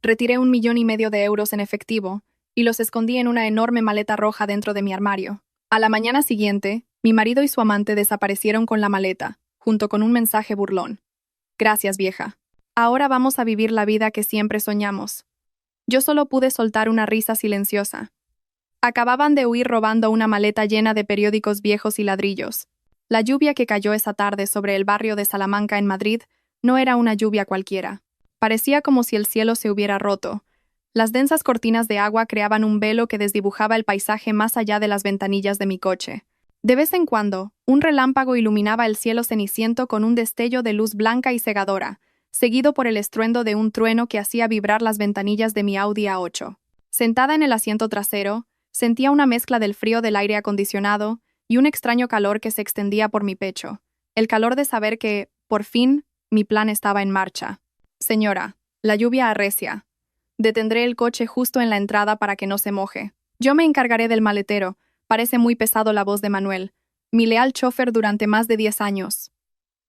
Retiré 1,5 millones en efectivo y los escondí en una enorme maleta roja dentro de mi armario. A la mañana siguiente, mi marido y su amante desaparecieron con la maleta, junto con un mensaje burlón. Gracias, vieja. Ahora vamos a vivir la vida que siempre soñamos. Yo solo pude soltar una risa silenciosa. Acababan de huir robando una maleta llena de periódicos viejos y ladrillos. La lluvia que cayó esa tarde sobre el barrio de Salamanca en Madrid no era una lluvia cualquiera. Parecía como si el cielo se hubiera roto. Las densas cortinas de agua creaban un velo que desdibujaba el paisaje más allá de las ventanillas de mi coche. De vez en cuando, un relámpago iluminaba el cielo ceniciento con un destello de luz blanca y cegadora, seguido por el estruendo de un trueno que hacía vibrar las ventanillas de mi Audi A8. Sentada en el asiento trasero, sentía una mezcla del frío del aire acondicionado y un extraño calor que se extendía por mi pecho. El calor de saber que, por fin, mi plan estaba en marcha. Señora, la lluvia arrecia. Detendré el coche justo en la entrada para que no se moje. Yo me encargaré del maletero. Parece muy pesado la voz de Manuel, mi leal chofer durante más de 10 años.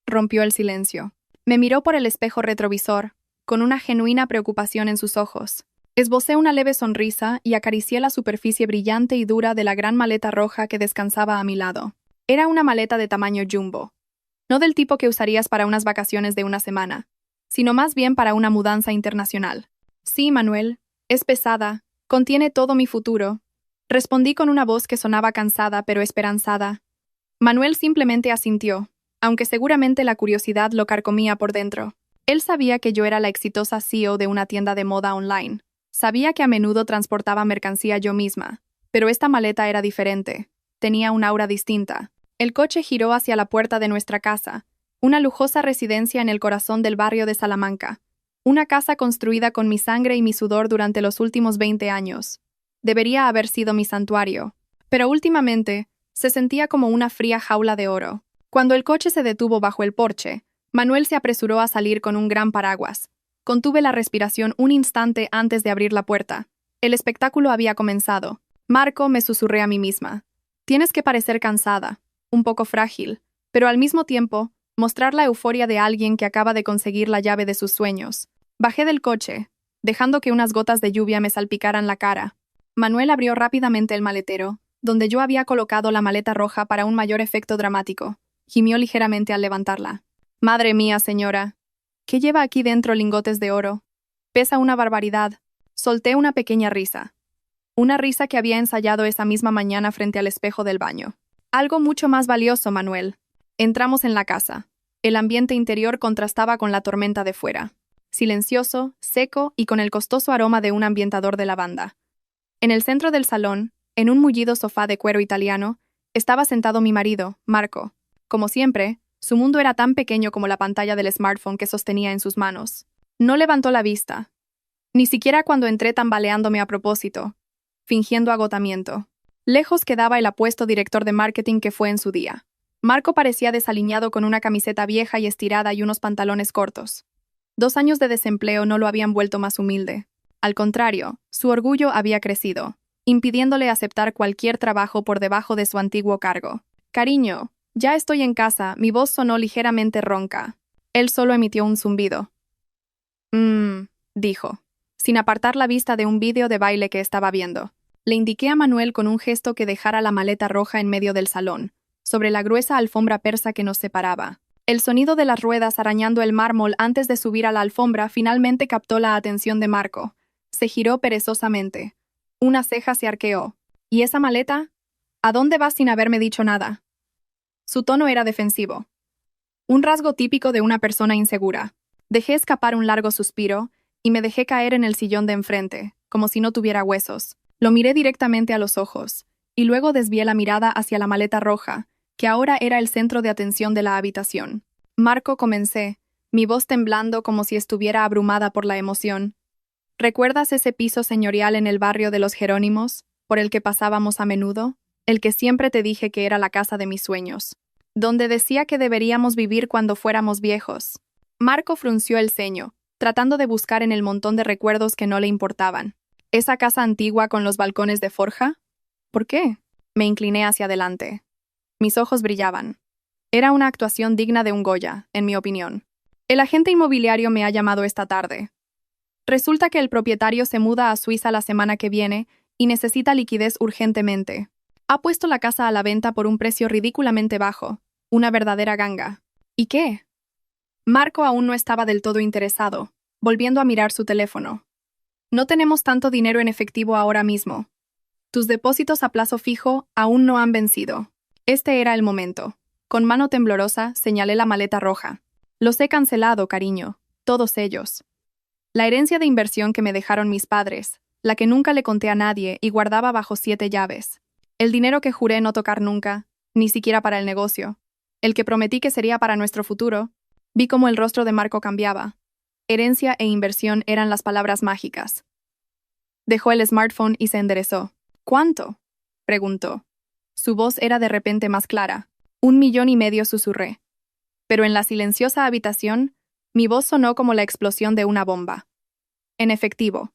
Rompió el silencio. Me miró por el espejo retrovisor, con una genuina preocupación en sus ojos. Esbocé una leve sonrisa y acaricié la superficie brillante y dura de la gran maleta roja que descansaba a mi lado. Era una maleta de tamaño jumbo. No del tipo que usarías para unas vacaciones de una semana, sino más bien para una mudanza internacional. Sí, Manuel, es pesada, contiene todo mi futuro. Respondí con una voz que sonaba cansada pero esperanzada. Manuel simplemente asintió, aunque seguramente la curiosidad lo carcomía por dentro. Él sabía que yo era la exitosa CEO de una tienda de moda online. Sabía que a menudo transportaba mercancía yo misma, pero esta maleta era diferente. Tenía un aura distinta. El coche giró hacia la puerta de nuestra casa, una lujosa residencia en el corazón del barrio de Salamanca. Una casa construida con mi sangre y mi sudor durante los últimos 20 años. Debería haber sido mi santuario, pero últimamente se sentía como una fría jaula de oro. Cuando el coche se detuvo bajo el porche, Manuel se apresuró a salir con un gran paraguas. Contuve la respiración un instante antes de abrir la puerta. El espectáculo había comenzado. Marco, me susurré a mí misma. Tienes que parecer cansada, un poco frágil, pero al mismo tiempo, mostrar la euforia de alguien que acaba de conseguir la llave de sus sueños. Bajé del coche, dejando que unas gotas de lluvia me salpicaran la cara. Manuel abrió rápidamente el maletero, donde yo había colocado la maleta roja para un mayor efecto dramático. Gimió ligeramente al levantarla. Madre mía, señora. ¿Qué lleva aquí dentro lingotes de oro? Pesa una barbaridad. Solté una pequeña risa. Una risa que había ensayado esa misma mañana frente al espejo del baño. Algo mucho más valioso, Manuel. Entramos en la casa. El ambiente interior contrastaba con la tormenta de fuera. Silencioso, seco y con el costoso aroma de un ambientador de lavanda. En el centro del salón, en un mullido sofá de cuero italiano, estaba sentado mi marido, Marco. Como siempre, su mundo era tan pequeño como la pantalla del smartphone que sostenía en sus manos. No levantó la vista, ni siquiera cuando entré tambaleándome a propósito, fingiendo agotamiento. Lejos quedaba el apuesto director de marketing que fue en su día. Marco parecía desaliñado con una camiseta vieja y estirada y unos pantalones cortos. 2 años de desempleo no lo habían vuelto más humilde. Al contrario, su orgullo había crecido, impidiéndole aceptar cualquier trabajo por debajo de su antiguo cargo. Cariño, ya estoy en casa, mi voz sonó ligeramente ronca. Él solo emitió un zumbido. Dijo, sin apartar la vista de un vídeo de baile que estaba viendo. Le indiqué a Manuel con un gesto que dejara la maleta roja en medio del salón, sobre la gruesa alfombra persa que nos separaba. El sonido de las ruedas arañando el mármol antes de subir a la alfombra finalmente captó la atención de Marco. Se giró perezosamente. Una ceja se arqueó. ¿Y esa maleta? ¿A dónde vas sin haberme dicho nada? Su tono era defensivo. Un rasgo típico de una persona insegura. Dejé escapar un largo suspiro y me dejé caer en el sillón de enfrente, como si no tuviera huesos. Lo miré directamente a los ojos, y luego desvié la mirada hacia la maleta roja, que ahora era el centro de atención de la habitación. Marco, comencé, mi voz temblando como si estuviera abrumada por la emoción. ¿Recuerdas ese piso señorial en el barrio de los Jerónimos, por el que pasábamos a menudo? El que siempre te dije que era la casa de mis sueños. Donde decía que deberíamos vivir cuando fuéramos viejos. Marco frunció el ceño, tratando de buscar en el montón de recuerdos que no le importaban. ¿Esa casa antigua con los balcones de forja? ¿Por qué? Me incliné hacia adelante. Mis ojos brillaban. Era una actuación digna de un Goya, en mi opinión. El agente inmobiliario me ha llamado esta tarde. Resulta que el propietario se muda a Suiza la semana que viene y necesita liquidez urgentemente. Ha puesto la casa a la venta por un precio ridículamente bajo, una verdadera ganga. ¿Y qué? Marco aún no estaba del todo interesado, volviendo a mirar su teléfono. No tenemos tanto dinero en efectivo ahora mismo. Tus depósitos a plazo fijo aún no han vencido. Este era el momento. Con mano temblorosa señalé la maleta roja. Los he cancelado, cariño, todos ellos. La herencia de inversión que me dejaron mis padres, la que nunca le conté a nadie y guardaba bajo 7 llaves. El dinero que juré no tocar nunca, ni siquiera para el negocio. El que prometí que sería para nuestro futuro. Vi cómo el rostro de Marco cambiaba. Herencia e inversión eran las palabras mágicas. Dejó el smartphone y se enderezó. ¿Cuánto?, preguntó. Su voz era de repente más clara. 1,5 millones, susurré. Pero en la silenciosa habitación, mi voz sonó como la explosión de una bomba. En efectivo.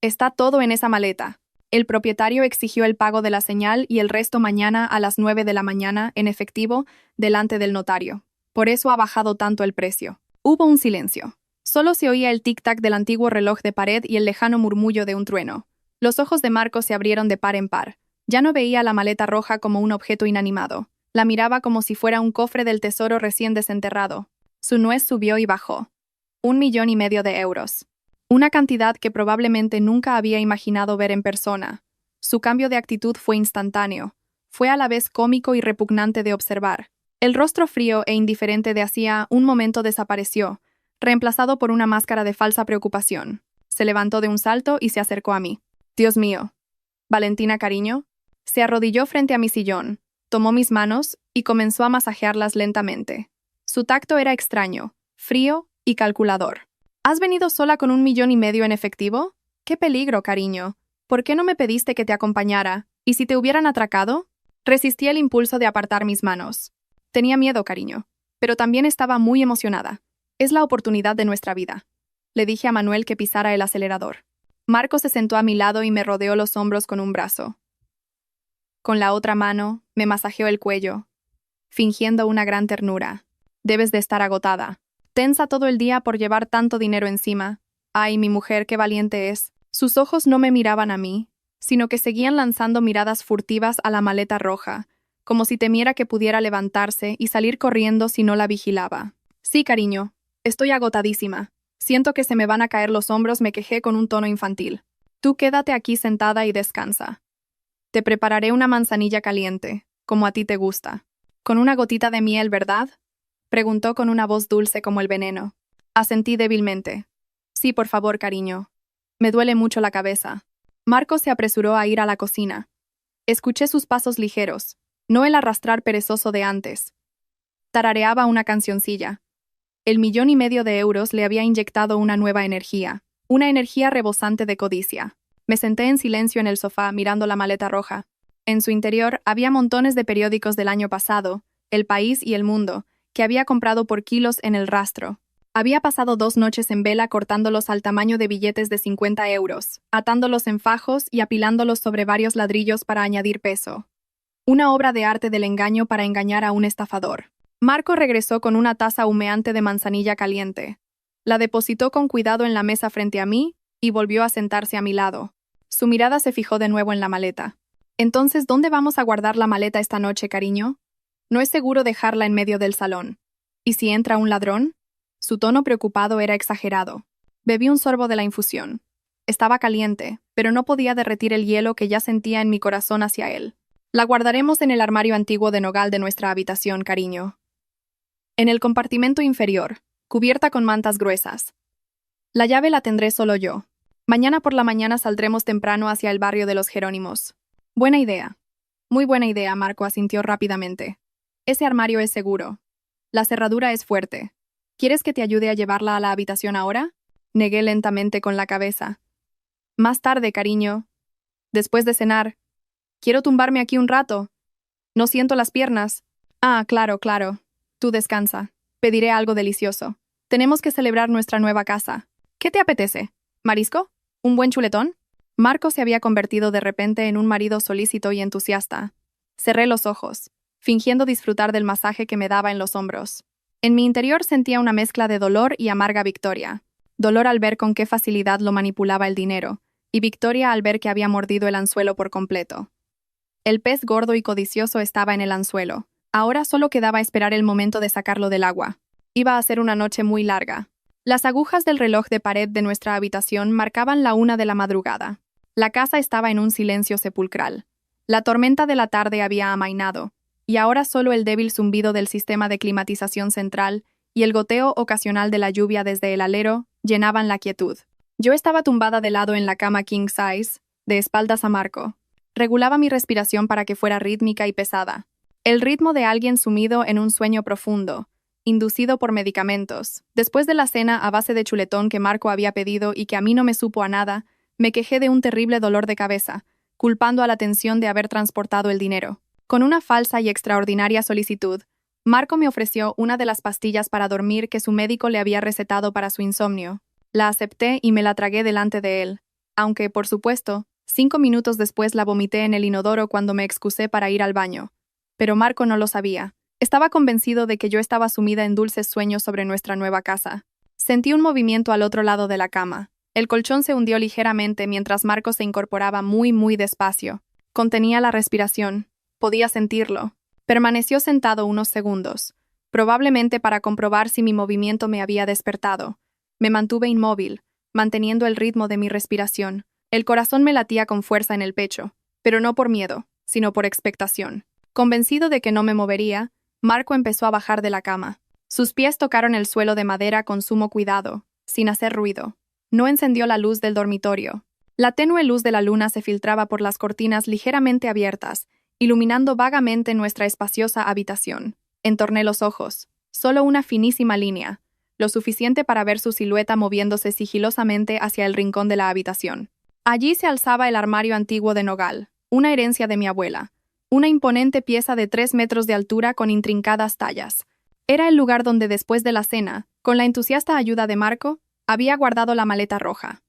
Está todo en esa maleta. El propietario exigió el pago de la señal y el resto mañana a las 9 de la mañana, en efectivo, delante del notario. Por eso ha bajado tanto el precio. Hubo un silencio. Solo se oía el tic-tac del antiguo reloj de pared y el lejano murmullo de un trueno. Los ojos de Marco se abrieron de par en par. Ya no veía la maleta roja como un objeto inanimado. La miraba como si fuera un cofre del tesoro recién desenterrado. Su nuez subió y bajó. 1,5 millones de euros. Una cantidad que probablemente nunca había imaginado ver en persona. Su cambio de actitud fue instantáneo. Fue a la vez cómico y repugnante de observar. El rostro frío e indiferente de hacía un momento desapareció, reemplazado por una máscara de falsa preocupación. Se levantó de un salto y se acercó a mí. Dios mío. Valentina, cariño. Se arrodilló frente a mi sillón, tomó mis manos y comenzó a masajearlas lentamente. Su tacto era extraño, frío y calculador. ¿Has venido sola con 1,5 millones en efectivo? ¡Qué peligro, cariño! ¿Por qué no me pediste que te acompañara? ¿Y si te hubieran atracado? Resistí el impulso de apartar mis manos. Tenía miedo, cariño, pero también estaba muy emocionada. Es la oportunidad de nuestra vida. Le dije a Manuel que pisara el acelerador. Marco se sentó a mi lado y me rodeó los hombros con un brazo. Con la otra mano, me masajeó el cuello, fingiendo una gran ternura. Debes de estar agotada. Tensa todo el día por llevar tanto dinero encima. Ay, mi mujer, qué valiente es. Sus ojos no me miraban a mí, sino que seguían lanzando miradas furtivas a la maleta roja, como si temiera que pudiera levantarse y salir corriendo si no la vigilaba. Sí, cariño, estoy agotadísima. Siento que se me van a caer los hombros, me quejé con un tono infantil. Tú quédate aquí sentada y descansa. Te prepararé una manzanilla caliente, como a ti te gusta. Con una gotita de miel, ¿verdad?, preguntó con una voz dulce como el veneno. Asentí débilmente. Sí, por favor, cariño. Me duele mucho la cabeza. Marco se apresuró a ir a la cocina. Escuché sus pasos ligeros, no el arrastrar perezoso de antes. Tarareaba una cancioncilla. El 1,5 millones de euros le había inyectado una nueva energía, una energía rebosante de codicia. Me senté en silencio en el sofá mirando la maleta roja. En su interior había montones de periódicos del año pasado, El País y El Mundo, que había comprado por kilos en el rastro. Había pasado 2 noches en vela cortándolos al tamaño de billetes de 50 euros, atándolos en fajos y apilándolos sobre varios ladrillos para añadir peso. Una obra de arte del engaño para engañar a un estafador. Marco regresó con una taza humeante de manzanilla caliente. La depositó con cuidado en la mesa frente a mí y volvió a sentarse a mi lado. Su mirada se fijó de nuevo en la maleta. Entonces, ¿dónde vamos a guardar la maleta esta noche, cariño? No es seguro dejarla en medio del salón. ¿Y si entra un ladrón? Su tono preocupado era exagerado. Bebí un sorbo de la infusión. Estaba caliente, pero no podía derretir el hielo que ya sentía en mi corazón hacia él. La guardaremos en el armario antiguo de nogal de nuestra habitación, cariño. En el compartimento inferior, cubierta con mantas gruesas. La llave la tendré solo yo. Mañana por la mañana saldremos temprano hacia el barrio de los Jerónimos. Buena idea. Muy buena idea, Marco asintió rápidamente. Ese armario es seguro. La cerradura es fuerte. ¿Quieres que te ayude a llevarla a la habitación ahora? Negué lentamente con la cabeza. Más tarde, cariño. Después de cenar. Quiero tumbarme aquí un rato. No siento las piernas. Ah, claro, claro. Tú descansa. Pediré algo delicioso. Tenemos que celebrar nuestra nueva casa. ¿Qué te apetece? ¿Marisco? ¿Un buen chuletón? Marco se había convertido de repente en un marido solícito y entusiasta. Cerré los ojos, fingiendo disfrutar del masaje que me daba en los hombros. En mi interior sentía una mezcla de dolor y amarga victoria. dolor al ver con qué facilidad lo manipulaba el dinero, y victoria al ver que había mordido el anzuelo por completo. El pez gordo y codicioso estaba en el anzuelo. Ahora solo quedaba esperar el momento de sacarlo del agua. Iba a ser una noche muy larga. Las agujas del reloj de pared de nuestra habitación marcaban la 1 de la madrugada. La casa estaba en un silencio sepulcral. La tormenta de la tarde había amainado, y ahora solo el débil zumbido del sistema de climatización central y el goteo ocasional de la lluvia desde el alero llenaban la quietud. Yo estaba tumbada de lado en la cama king size, de espaldas a Marco. Regulaba mi respiración para que fuera rítmica y pesada. El ritmo de alguien sumido en un sueño profundo, inducido por medicamentos. Después de la cena a base de chuletón que Marco había pedido y que a mí no me supo a nada, me quejé de un terrible dolor de cabeza, culpando a la tensión de haber transportado el dinero. Con una falsa y extraordinaria solicitud, Marco me ofreció una de las pastillas para dormir que su médico le había recetado para su insomnio. La acepté y me la tragué delante de él, aunque, por supuesto, 5 minutos después la vomité en el inodoro cuando me excusé para ir al baño. Pero Marco no lo sabía. Estaba convencido de que yo estaba sumida en dulces sueños sobre nuestra nueva casa. Sentí un movimiento al otro lado de la cama. El colchón se hundió ligeramente mientras Marco se incorporaba muy despacio. Contenía la respiración. Podía sentirlo. Permaneció sentado unos segundos, probablemente para comprobar si mi movimiento me había despertado. Me mantuve inmóvil, manteniendo el ritmo de mi respiración. El corazón me latía con fuerza en el pecho, pero no por miedo, sino por expectación. Convencido de que no me movería, Marco empezó a bajar de la cama. Sus pies tocaron el suelo de madera con sumo cuidado, sin hacer ruido. No encendió la luz del dormitorio. La tenue luz de la luna se filtraba por las cortinas ligeramente abiertas, iluminando vagamente nuestra espaciosa habitación. Entorné los ojos. Solo una finísima línea, lo suficiente para ver su silueta moviéndose sigilosamente hacia el rincón de la habitación. Allí se alzaba el armario antiguo de nogal, una herencia de mi abuela. Una imponente pieza de 3 metros de altura con intrincadas tallas. Era el lugar donde después de la cena, con la entusiasta ayuda de Marco, había guardado la maleta roja.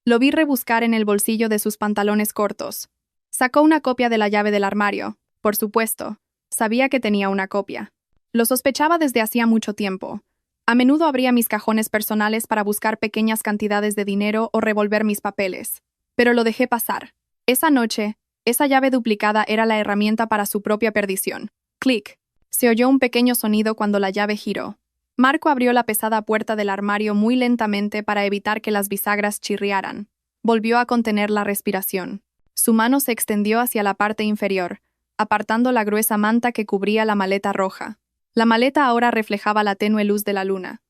Lo vi rebuscar en el bolsillo de sus pantalones cortos. Sacó una copia de la llave del armario. Por supuesto, sabía que tenía una copia. Lo sospechaba desde hacía mucho tiempo. A menudo abría mis cajones personales para buscar pequeñas cantidades de dinero o revolver mis papeles. Pero lo dejé pasar. Esa noche, esa llave duplicada era la herramienta para su propia perdición. Clic. Se oyó un pequeño sonido cuando la llave giró. Marco abrió la pesada puerta del armario muy lentamente para evitar que las bisagras chirriaran. Volvió a contener la respiración. Su mano se extendió hacia la parte inferior, apartando la gruesa manta que cubría la maleta roja. La maleta ahora reflejaba la tenue luz de la luna.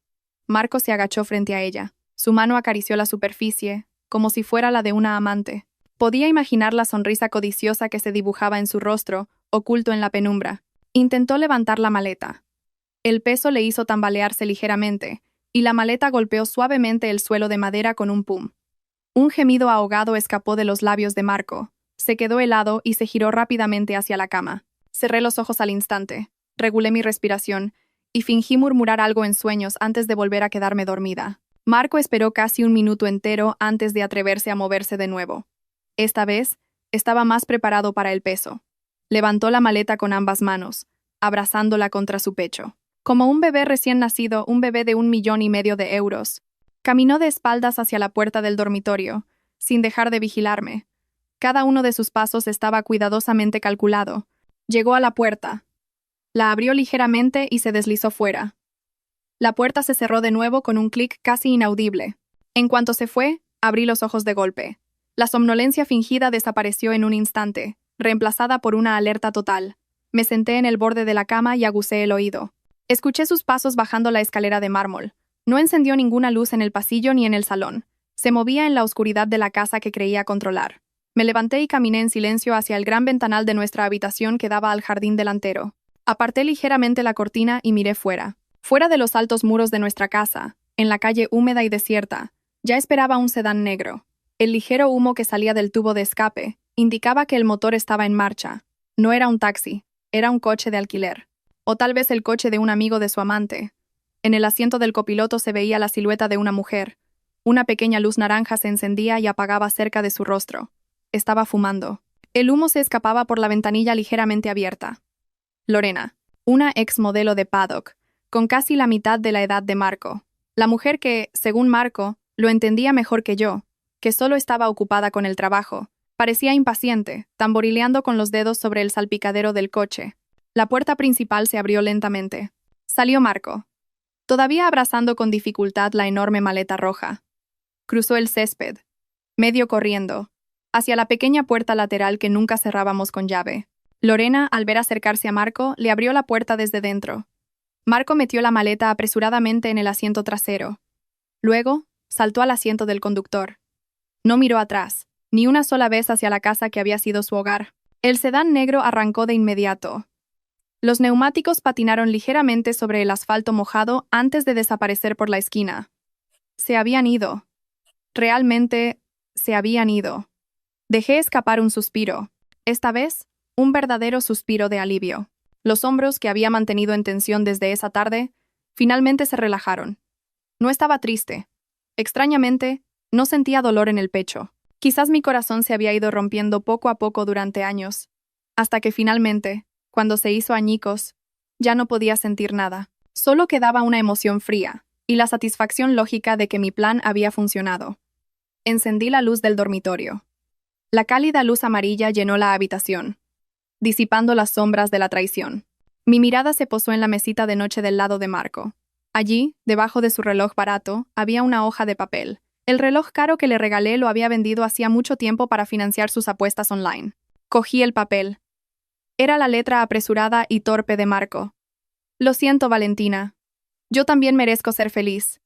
Marco se agachó frente a ella. Su mano acarició la superficie, como si fuera la de una amante. Podía imaginar la sonrisa codiciosa que se dibujaba en su rostro, oculto en la penumbra. Intentó levantar la maleta. El peso le hizo tambalearse ligeramente, y la maleta golpeó suavemente el suelo de madera con un pum. Un gemido ahogado escapó de los labios de Marco. Se quedó helado y se giró rápidamente hacia la cama. Cerré los ojos al instante, regulé mi respiración y fingí murmurar algo en sueños antes de volver a quedarme dormida. Marco esperó casi un minuto entero antes de atreverse a moverse de nuevo. Esta vez, estaba más preparado para el peso. Levantó la maleta con ambas manos, abrazándola contra su pecho. Como un bebé recién nacido, un bebé de 1,5 millones de euros. Caminó de espaldas hacia la puerta del dormitorio, sin dejar de vigilarme. Cada uno de sus pasos estaba cuidadosamente calculado. Llegó a la puerta. La abrió ligeramente y se deslizó fuera. La puerta se cerró de nuevo con un clic casi inaudible. En cuanto se fue, abrí los ojos de golpe. La somnolencia fingida desapareció en un instante, reemplazada por una alerta total. Me senté en el borde de la cama y aguzé el oído. Escuché sus pasos bajando la escalera de mármol. No encendió ninguna luz en el pasillo ni en el salón. Se movía en la oscuridad de la casa que creía controlar. Me levanté y caminé en silencio hacia el gran ventanal de nuestra habitación que daba al jardín delantero. Aparté ligeramente la cortina y miré fuera. Fuera de los altos muros de nuestra casa, en la calle húmeda y desierta, ya esperaba un sedán negro. El ligero humo que salía del tubo de escape indicaba que el motor estaba en marcha. No era un taxi, era un coche de alquiler. O tal vez el coche de un amigo de su amante. En el asiento del copiloto se veía la silueta de una mujer. Una pequeña luz naranja se encendía y apagaba cerca de su rostro. Estaba fumando. El humo se escapaba por la ventanilla ligeramente abierta. Lorena, una ex modelo de Paddock, con casi la mitad de la edad de Marco. La mujer que, según Marco, lo entendía mejor que yo, que solo estaba ocupada con el trabajo, parecía impaciente, tamborileando con los dedos sobre el salpicadero del coche. La puerta principal se abrió lentamente. Salió Marco, todavía abrazando con dificultad la enorme maleta roja. Cruzó el césped, medio corriendo, hacia la pequeña puerta lateral que nunca cerrábamos con llave. Lorena, al ver acercarse a Marco, le abrió la puerta desde dentro. Marco metió la maleta apresuradamente en el asiento trasero. Luego, saltó al asiento del conductor. No miró atrás, ni una sola vez hacia la casa que había sido su hogar. El sedán negro arrancó de inmediato. Los neumáticos patinaron ligeramente sobre el asfalto mojado antes de desaparecer por la esquina. Se habían ido. Realmente, se habían ido. Dejé escapar un suspiro. Esta vez, un verdadero suspiro de alivio. Los hombros que había mantenido en tensión desde esa tarde, finalmente se relajaron. No estaba triste. Extrañamente, no sentía dolor en el pecho. Quizás mi corazón se había ido rompiendo poco a poco durante años, hasta que finalmente, cuando se hizo añicos, ya no podía sentir nada. Solo quedaba una emoción fría, y la satisfacción lógica de que mi plan había funcionado. Encendí la luz del dormitorio. La cálida luz amarilla llenó la habitación, disipando las sombras de la traición. Mi mirada se posó en la mesita de noche del lado de Marco. Allí, debajo de su reloj barato, había una hoja de papel. El reloj caro que le regalé lo había vendido hacía mucho tiempo para financiar sus apuestas online. Cogí el papel. Era la letra apresurada y torpe de Marco. Lo siento, Valentina. Yo también merezco ser feliz.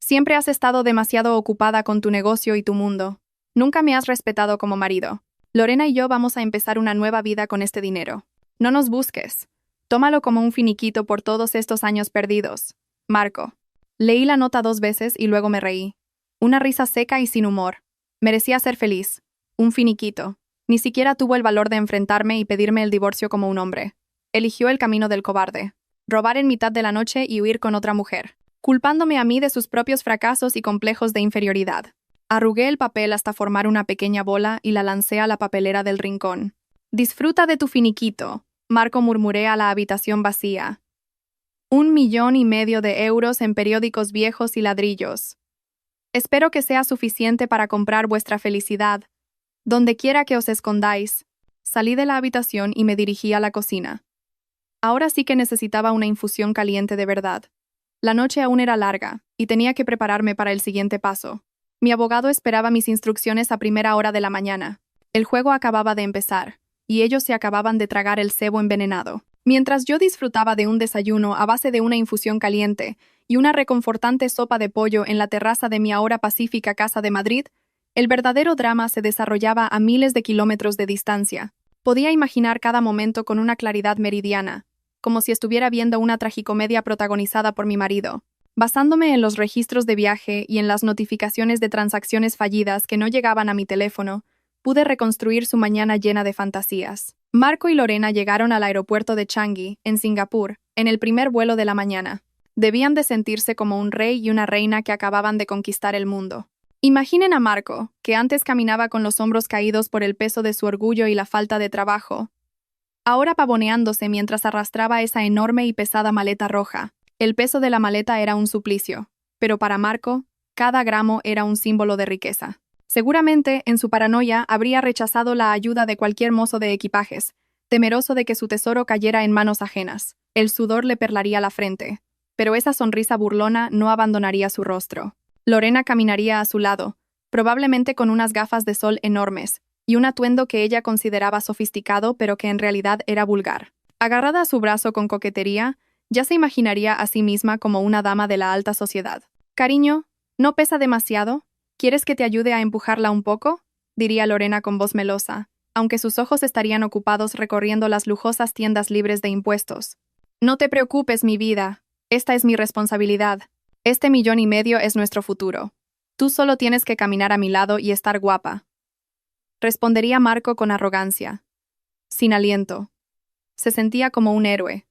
Siempre has estado demasiado ocupada con tu negocio y tu mundo. Nunca me has respetado como marido. Lorena y yo vamos a empezar una nueva vida con este dinero. No nos busques. Tómalo como un finiquito por todos estos años perdidos. Marco. Leí la nota 2 veces y luego me reí. Una risa seca y sin humor. Merecía ser feliz. Un finiquito. Ni siquiera tuvo el valor de enfrentarme y pedirme el divorcio como un hombre. Eligió el camino del cobarde. Robar en mitad de la noche y huir con otra mujer, culpándome a mí de sus propios fracasos y complejos de inferioridad. Arrugué el papel hasta formar una pequeña bola y la lancé a la papelera del rincón. Disfruta de tu finiquito, Marco, murmuré a la habitación vacía. 1,5 millones de euros en periódicos viejos y ladrillos. Espero que sea suficiente para comprar vuestra felicidad. Donde quiera que os escondáis. Salí de la habitación y me dirigí a la cocina. Ahora sí que necesitaba una infusión caliente de verdad. La noche aún era larga, y tenía que prepararme para el siguiente paso. Mi abogado esperaba mis instrucciones a primera hora de la mañana. El juego acababa de empezar, y ellos se acababan de tragar el cebo envenenado. Mientras yo disfrutaba de un desayuno a base de una infusión caliente y una reconfortante sopa de pollo en la terraza de mi ahora pacífica casa de Madrid, el verdadero drama se desarrollaba a miles de kilómetros de distancia. Podía imaginar cada momento con una claridad meridiana, como si estuviera viendo una tragicomedia protagonizada por mi marido. Basándome en los registros de viaje y en las notificaciones de transacciones fallidas que no llegaban a mi teléfono, pude reconstruir su mañana llena de fantasías. Marco y Lorena llegaron al aeropuerto de Changi, en Singapur, en el primer vuelo de la mañana. Debían de sentirse como un rey y una reina que acababan de conquistar el mundo. Imaginen a Marco, que antes caminaba con los hombros caídos por el peso de su orgullo y la falta de trabajo, ahora pavoneándose mientras arrastraba esa enorme y pesada maleta roja. El peso de la maleta era un suplicio, pero para Marco, cada gramo era un símbolo de riqueza. Seguramente, en su paranoia, habría rechazado la ayuda de cualquier mozo de equipajes, temeroso de que su tesoro cayera en manos ajenas. El sudor le perlaría la frente, pero esa sonrisa burlona no abandonaría su rostro. Lorena caminaría a su lado, probablemente con unas gafas de sol enormes, y un atuendo que ella consideraba sofisticado pero que en realidad era vulgar. Agarrada a su brazo con coquetería, ya se imaginaría a sí misma como una dama de la alta sociedad. «Cariño, ¿no pesa demasiado? ¿Quieres que te ayude a empujarla un poco?», diría Lorena con voz melosa, aunque sus ojos estarían ocupados recorriendo las lujosas tiendas libres de impuestos. «No te preocupes, mi vida. Esta es mi responsabilidad. Este 1,5 millones es nuestro futuro. Tú solo tienes que caminar a mi lado y estar guapa», respondería Marco con arrogancia, sin aliento. Se sentía como un héroe,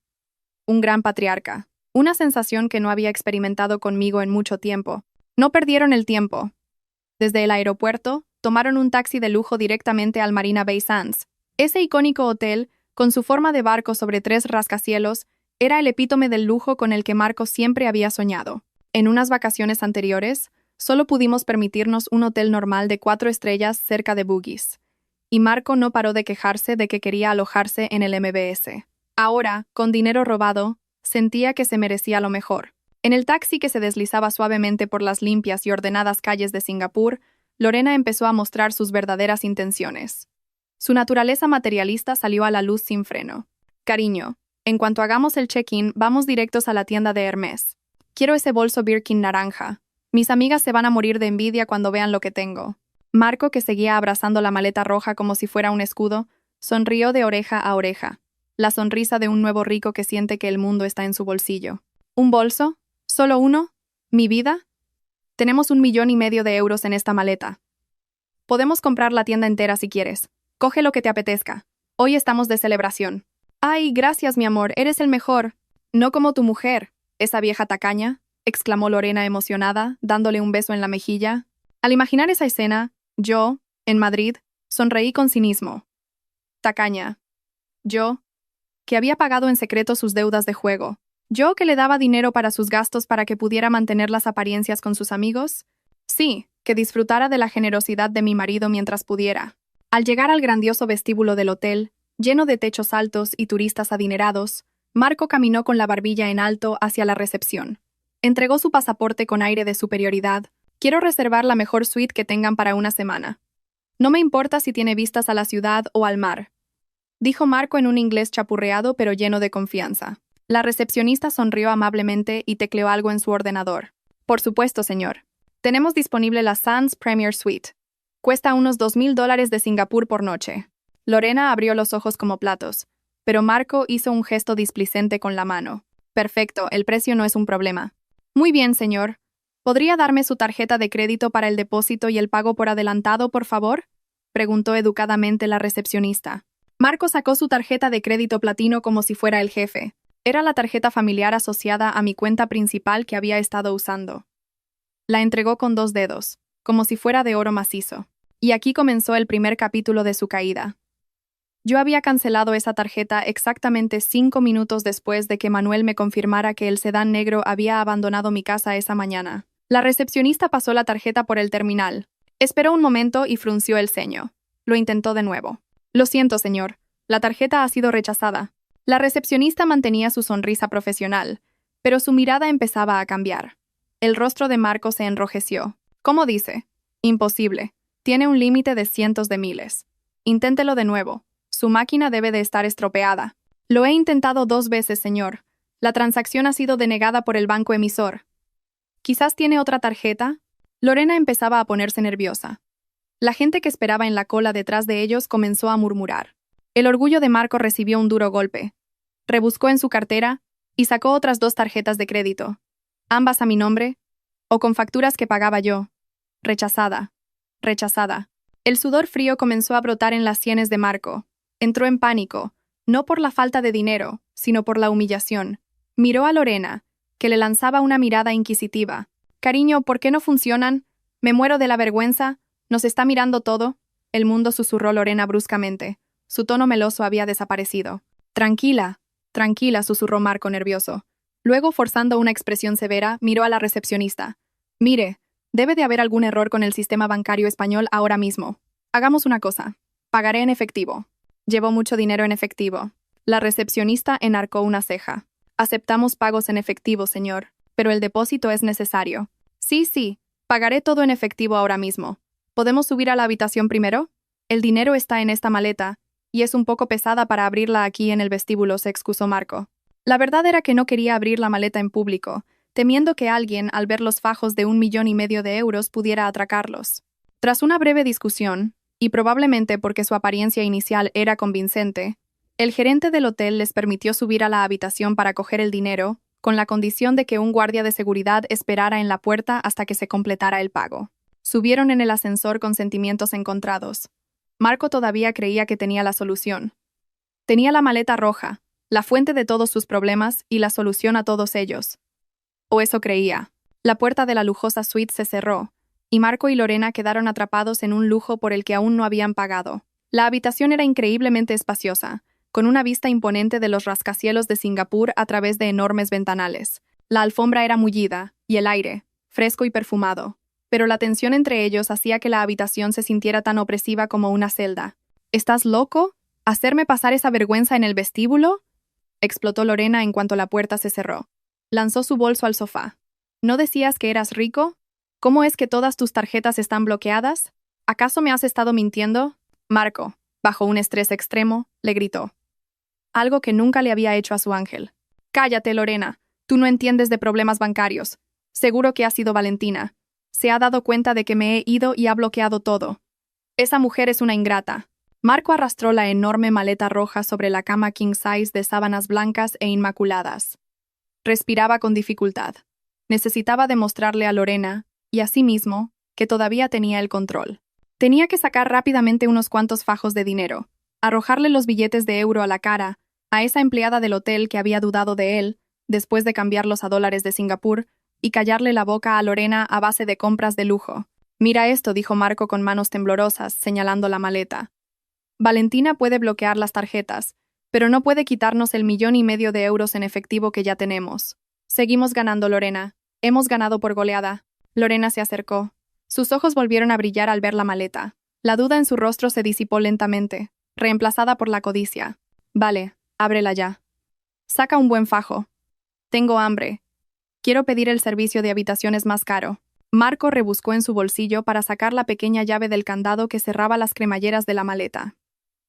un gran patriarca, una sensación que no había experimentado conmigo en mucho tiempo. No perdieron el tiempo. Desde el aeropuerto, tomaron un taxi de lujo directamente al Marina Bay Sands. Ese icónico hotel, con su forma de barco sobre 3 rascacielos, era el epítome del lujo con el que Marco siempre había soñado. En unas vacaciones anteriores, solo pudimos permitirnos un hotel normal de 4 estrellas cerca de Bugis. Y Marco no paró de quejarse de que quería alojarse en el MBS. Ahora, con dinero robado, sentía que se merecía lo mejor. En el taxi que se deslizaba suavemente por las limpias y ordenadas calles de Singapur, Lorena empezó a mostrar sus verdaderas intenciones. Su naturaleza materialista salió a la luz sin freno. Cariño, en cuanto hagamos el check-in, vamos directos a la tienda de Hermès. Quiero ese bolso Birkin naranja. Mis amigas se van a morir de envidia cuando vean lo que tengo. Marco, que seguía abrazando la maleta roja como si fuera un escudo, sonrió de oreja a oreja. La sonrisa de un nuevo rico que siente que el mundo está en su bolsillo. ¿Un bolso? ¿Solo uno? ¿Mi vida? Tenemos 1,5 millones de euros en esta maleta. Podemos comprar la tienda entera si quieres. Coge lo que te apetezca. Hoy estamos de celebración. ¡Ay, gracias, mi amor! Eres el mejor. No como tu mujer, esa vieja tacaña, exclamó Lorena emocionada, dándole un beso en la mejilla. Al imaginar esa escena, yo, en Madrid, sonreí con cinismo. Tacaña. Yo, que había pagado en secreto sus deudas de juego. Yo, que le daba dinero para sus gastos para que pudiera mantener las apariencias con sus amigos. Sí, que disfrutara de la generosidad de mi marido mientras pudiera. Al llegar al grandioso vestíbulo del hotel, lleno de techos altos y turistas adinerados, Marco caminó con la barbilla en alto hacia la recepción. Entregó su pasaporte con aire de superioridad. Quiero reservar la mejor suite que tengan para una semana. No me importa si tiene vistas a la ciudad o al mar, dijo Marco en un inglés chapurreado pero lleno de confianza. La recepcionista sonrió amablemente y tecleó algo en su ordenador. Por supuesto, señor. Tenemos disponible la Sands Premier Suite. Cuesta unos $2,000 de Singapur por noche. Lorena abrió los ojos como platos, pero Marco hizo un gesto displicente con la mano. Perfecto, el precio no es un problema. Muy bien, señor. ¿Podría darme su tarjeta de crédito para el depósito y el pago por adelantado, por favor? Preguntó educadamente la recepcionista. Marco sacó su tarjeta de crédito platino como si fuera el jefe. Era la tarjeta familiar asociada a mi cuenta principal que había estado usando. La entregó con 2 dedos, como si fuera de oro macizo. Y aquí comenzó el primer capítulo de su caída. Yo había cancelado esa tarjeta exactamente 5 minutos después de que Manuel me confirmara que el sedán negro había abandonado mi casa esa mañana. La recepcionista pasó la tarjeta por el terminal. Esperó un momento y frunció el ceño. Lo intentó de nuevo. Lo siento, señor. La tarjeta ha sido rechazada. La recepcionista mantenía su sonrisa profesional, pero su mirada empezaba a cambiar. El rostro de Marco se enrojeció. ¿Cómo dice? Imposible. Tiene un límite de cientos de miles. Inténtelo de nuevo. Su máquina debe de estar estropeada. Lo he intentado 2 veces, señor. La transacción ha sido denegada por el banco emisor. ¿Quizás tiene otra tarjeta? Lorena empezaba a ponerse nerviosa. La gente que esperaba en la cola detrás de ellos comenzó a murmurar. El orgullo de Marco recibió un duro golpe. Rebuscó en su cartera y sacó otras 2 tarjetas de crédito. Ambas a mi nombre, o con facturas que pagaba yo. Rechazada. Rechazada. El sudor frío comenzó a brotar en las sienes de Marco. Entró en pánico, no por la falta de dinero, sino por la humillación. Miró a Lorena, que le lanzaba una mirada inquisitiva. Cariño, ¿por qué no funcionan? Me muero de la vergüenza. ¿Nos está mirando todo? El mundo, susurró Lorena bruscamente. Su tono meloso había desaparecido. Tranquila, tranquila, susurró Marco nervioso. Luego, forzando una expresión severa, miró a la recepcionista. Mire, debe de haber algún error con el sistema bancario español ahora mismo. Hagamos una cosa. Pagaré en efectivo. Llevo mucho dinero en efectivo. La recepcionista enarcó una ceja. Aceptamos pagos en efectivo, señor, pero el depósito es necesario. Sí, pagaré todo en efectivo ahora mismo. ¿Podemos subir a la habitación primero? El dinero está en esta maleta, y es un poco pesada para abrirla aquí en el vestíbulo, se excusó Marco. La verdad era que no quería abrir la maleta en público, temiendo que alguien, al ver los fajos de 1,5 millones de euros, pudiera atracarlos. Tras una breve discusión, y probablemente porque su apariencia inicial era convincente, el gerente del hotel les permitió subir a la habitación para coger el dinero, con la condición de que un guardia de seguridad esperara en la puerta hasta que se completara el pago. Subieron en el ascensor con sentimientos encontrados. Marco todavía creía que tenía la solución. Tenía la maleta roja, la fuente de todos sus problemas y la solución a todos ellos. O eso creía. La puerta de la lujosa suite se cerró, y Marco y Lorena quedaron atrapados en un lujo por el que aún no habían pagado. La habitación era increíblemente espaciosa, con una vista imponente de los rascacielos de Singapur a través de enormes ventanales. La alfombra era mullida, y el aire, fresco y perfumado. Pero la tensión entre ellos hacía que la habitación se sintiera tan opresiva como una celda. ¿Estás loco? ¿Hacerme pasar esa vergüenza en el vestíbulo? Explotó Lorena en cuanto la puerta se cerró. Lanzó su bolso al sofá. ¿No decías que eras rico? ¿Cómo es que todas tus tarjetas están bloqueadas? ¿Acaso me has estado mintiendo? Marco, bajo un estrés extremo, le gritó. Algo que nunca le había hecho a su ángel. Cállate, Lorena. Tú no entiendes de problemas bancarios. Seguro que ha sido Valentina. Se ha dado cuenta de que me he ido y ha bloqueado todo. Esa mujer es una ingrata. Marco arrastró la enorme maleta roja sobre la cama king size de sábanas blancas e inmaculadas. Respiraba con dificultad. Necesitaba demostrarle a Lorena, y a sí mismo, que todavía tenía el control. Tenía que sacar rápidamente unos cuantos fajos de dinero, arrojarle los billetes de euro a la cara, a esa empleada del hotel que había dudado de él, después de cambiarlos a dólares de Singapur, y callarle la boca a Lorena a base de compras de lujo. Mira esto, dijo Marco con manos temblorosas, señalando la maleta. Valentina puede bloquear las tarjetas, pero no puede quitarnos el 1,5 millones de euros en efectivo que ya tenemos. Seguimos ganando, Lorena. Hemos ganado por goleada. Lorena se acercó. Sus ojos volvieron a brillar al ver la maleta. La duda en su rostro se disipó lentamente, reemplazada por la codicia. Vale, ábrela ya. Saca un buen fajo. Tengo hambre. Quiero pedir el servicio de habitaciones más caro. Marco rebuscó en su bolsillo para sacar la pequeña llave del candado que cerraba las cremalleras de la maleta.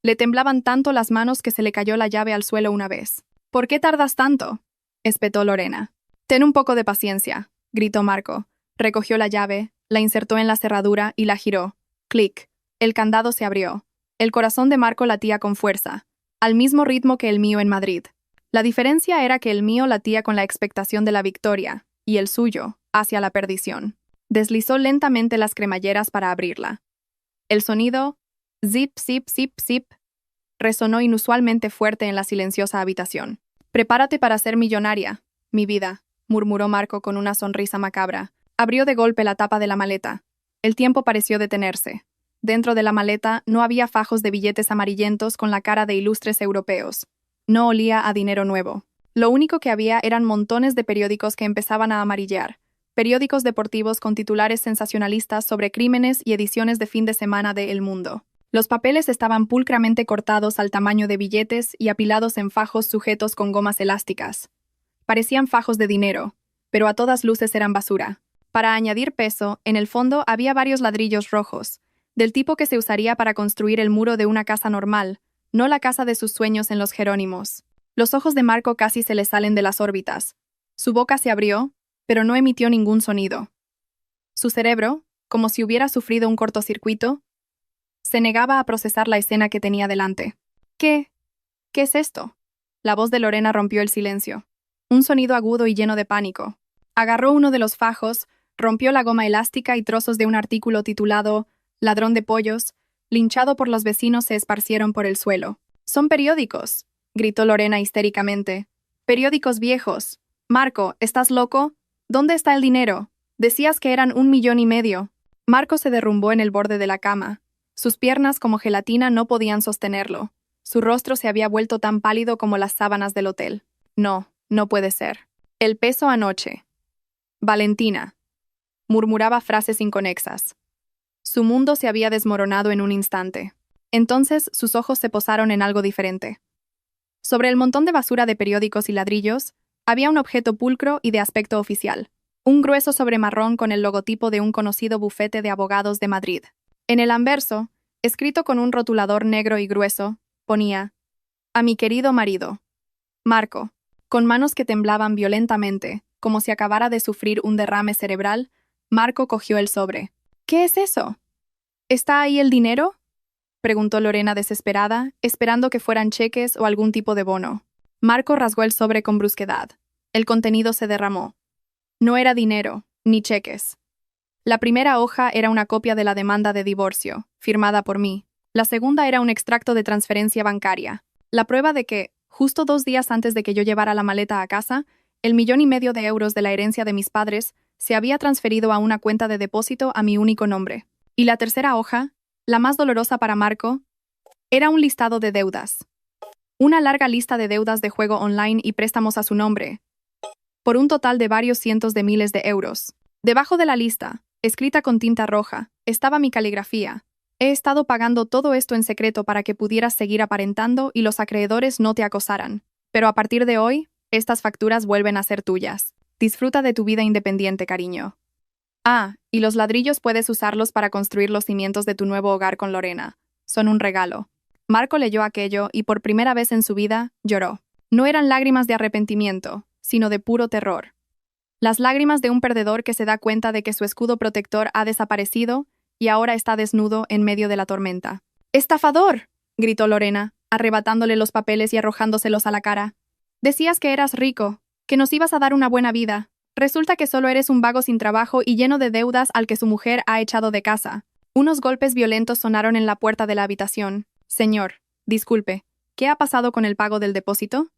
Le temblaban tanto las manos que se le cayó la llave al suelo una vez. ¿Por qué tardas tanto?, espetó Lorena. Ten un poco de paciencia, gritó Marco. Recogió la llave, la insertó en la cerradura y la giró. Clic. El candado se abrió. El corazón de Marco latía con fuerza, al mismo ritmo que el mío en Madrid. La diferencia era que el mío latía con la expectación de la victoria, y el suyo, hacia la perdición. Deslizó lentamente las cremalleras para abrirla. El sonido, zip, zip, zip, zip, resonó inusualmente fuerte en la silenciosa habitación. Prepárate para ser millonaria, mi vida, murmuró Marco con una sonrisa macabra. Abrió de golpe la tapa de la maleta. El tiempo pareció detenerse. Dentro de la maleta no había fajos de billetes amarillentos con la cara de ilustres europeos. No olía a dinero nuevo. Lo único que había eran montones de periódicos que empezaban a amarillar. Periódicos deportivos con titulares sensacionalistas sobre crímenes y ediciones de fin de semana de El Mundo. Los papeles estaban pulcramente cortados al tamaño de billetes y apilados en fajos sujetos con gomas elásticas. Parecían fajos de dinero, pero a todas luces eran basura. Para añadir peso, en el fondo había varios ladrillos rojos, del tipo que se usaría para construir el muro de una casa normal, no la casa de sus sueños en los Jerónimos. Los ojos de Marco casi se le salen de las órbitas. Su boca se abrió, pero no emitió ningún sonido. Su cerebro, como si hubiera sufrido un cortocircuito, se negaba a procesar la escena que tenía delante. ¿Qué? ¿Qué es esto? La voz de Lorena rompió el silencio. Un sonido agudo y lleno de pánico. Agarró uno de los fajos, rompió la goma elástica y trozos de un artículo titulado «Ladrón de pollos», linchado por los vecinos, se esparcieron por el suelo. «Son periódicos», gritó Lorena histéricamente. «Periódicos viejos. Marco, ¿estás loco? ¿Dónde está el dinero? Decías que eran 1,5 millones». Marco se derrumbó en el borde de la cama. Sus piernas como gelatina no podían sostenerlo. Su rostro se había vuelto tan pálido como las sábanas del hotel. No, no puede ser. El peso anoche. Valentina. Murmuraba frases inconexas. Su mundo se había desmoronado en un instante. Entonces sus ojos se posaron en algo diferente. Sobre el montón de basura de periódicos y ladrillos, había un objeto pulcro y de aspecto oficial. Un grueso sobre marrón con el logotipo de un conocido bufete de abogados de Madrid. En el anverso, escrito con un rotulador negro y grueso, ponía: «A mi querido marido, Marco». Con manos que temblaban violentamente, como si acabara de sufrir un derrame cerebral, Marco cogió el sobre. «¿Qué es eso? ¿Está ahí el dinero?», preguntó Lorena desesperada, esperando que fueran cheques o algún tipo de bono. Marco rasgó el sobre con brusquedad. El contenido se derramó. No era dinero, ni cheques. La primera hoja era una copia de la demanda de divorcio, firmada por mí. La segunda era un extracto de transferencia bancaria, la prueba de que, justo 2 días antes de que yo llevara la maleta a casa, el 1,5 millones de euros de la herencia de mis padres se había transferido a una cuenta de depósito a mi único nombre. Y la tercera hoja, la más dolorosa para Marco, era un listado de deudas. Una larga lista de deudas de juego online y préstamos a su nombre. por un total de varios cientos de miles de euros. Debajo de la lista, escrita con tinta roja, estaba mi caligrafía. He estado pagando todo esto en secreto para que pudieras seguir aparentando y los acreedores no te acosaran. Pero a partir de hoy, estas facturas vuelven a ser tuyas. Disfruta de tu vida independiente, cariño. Ah, y los ladrillos puedes usarlos para construir los cimientos de tu nuevo hogar con Lorena. Son un regalo. Marco leyó aquello y por primera vez en su vida lloró. No eran lágrimas de arrepentimiento, sino de puro terror. Las lágrimas de un perdedor que se da cuenta de que su escudo protector ha desaparecido y ahora está desnudo en medio de la tormenta. ¡Estafador!, gritó Lorena, arrebatándole los papeles y arrojándoselos a la cara. Decías que eras rico, que nos ibas a dar una buena vida. Resulta que solo eres un vago sin trabajo y lleno de deudas al que su mujer ha echado de casa. Unos golpes violentos sonaron en la puerta de la habitación. Señor, disculpe, ¿qué ha pasado con el pago del depósito?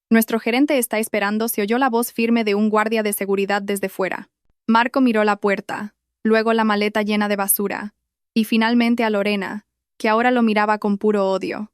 Nuestro gerente está esperando, se oyó la voz firme de un guardia de seguridad desde fuera. Marco miró la puerta, luego la maleta llena de basura, y finalmente a Lorena, que ahora lo miraba con puro odio.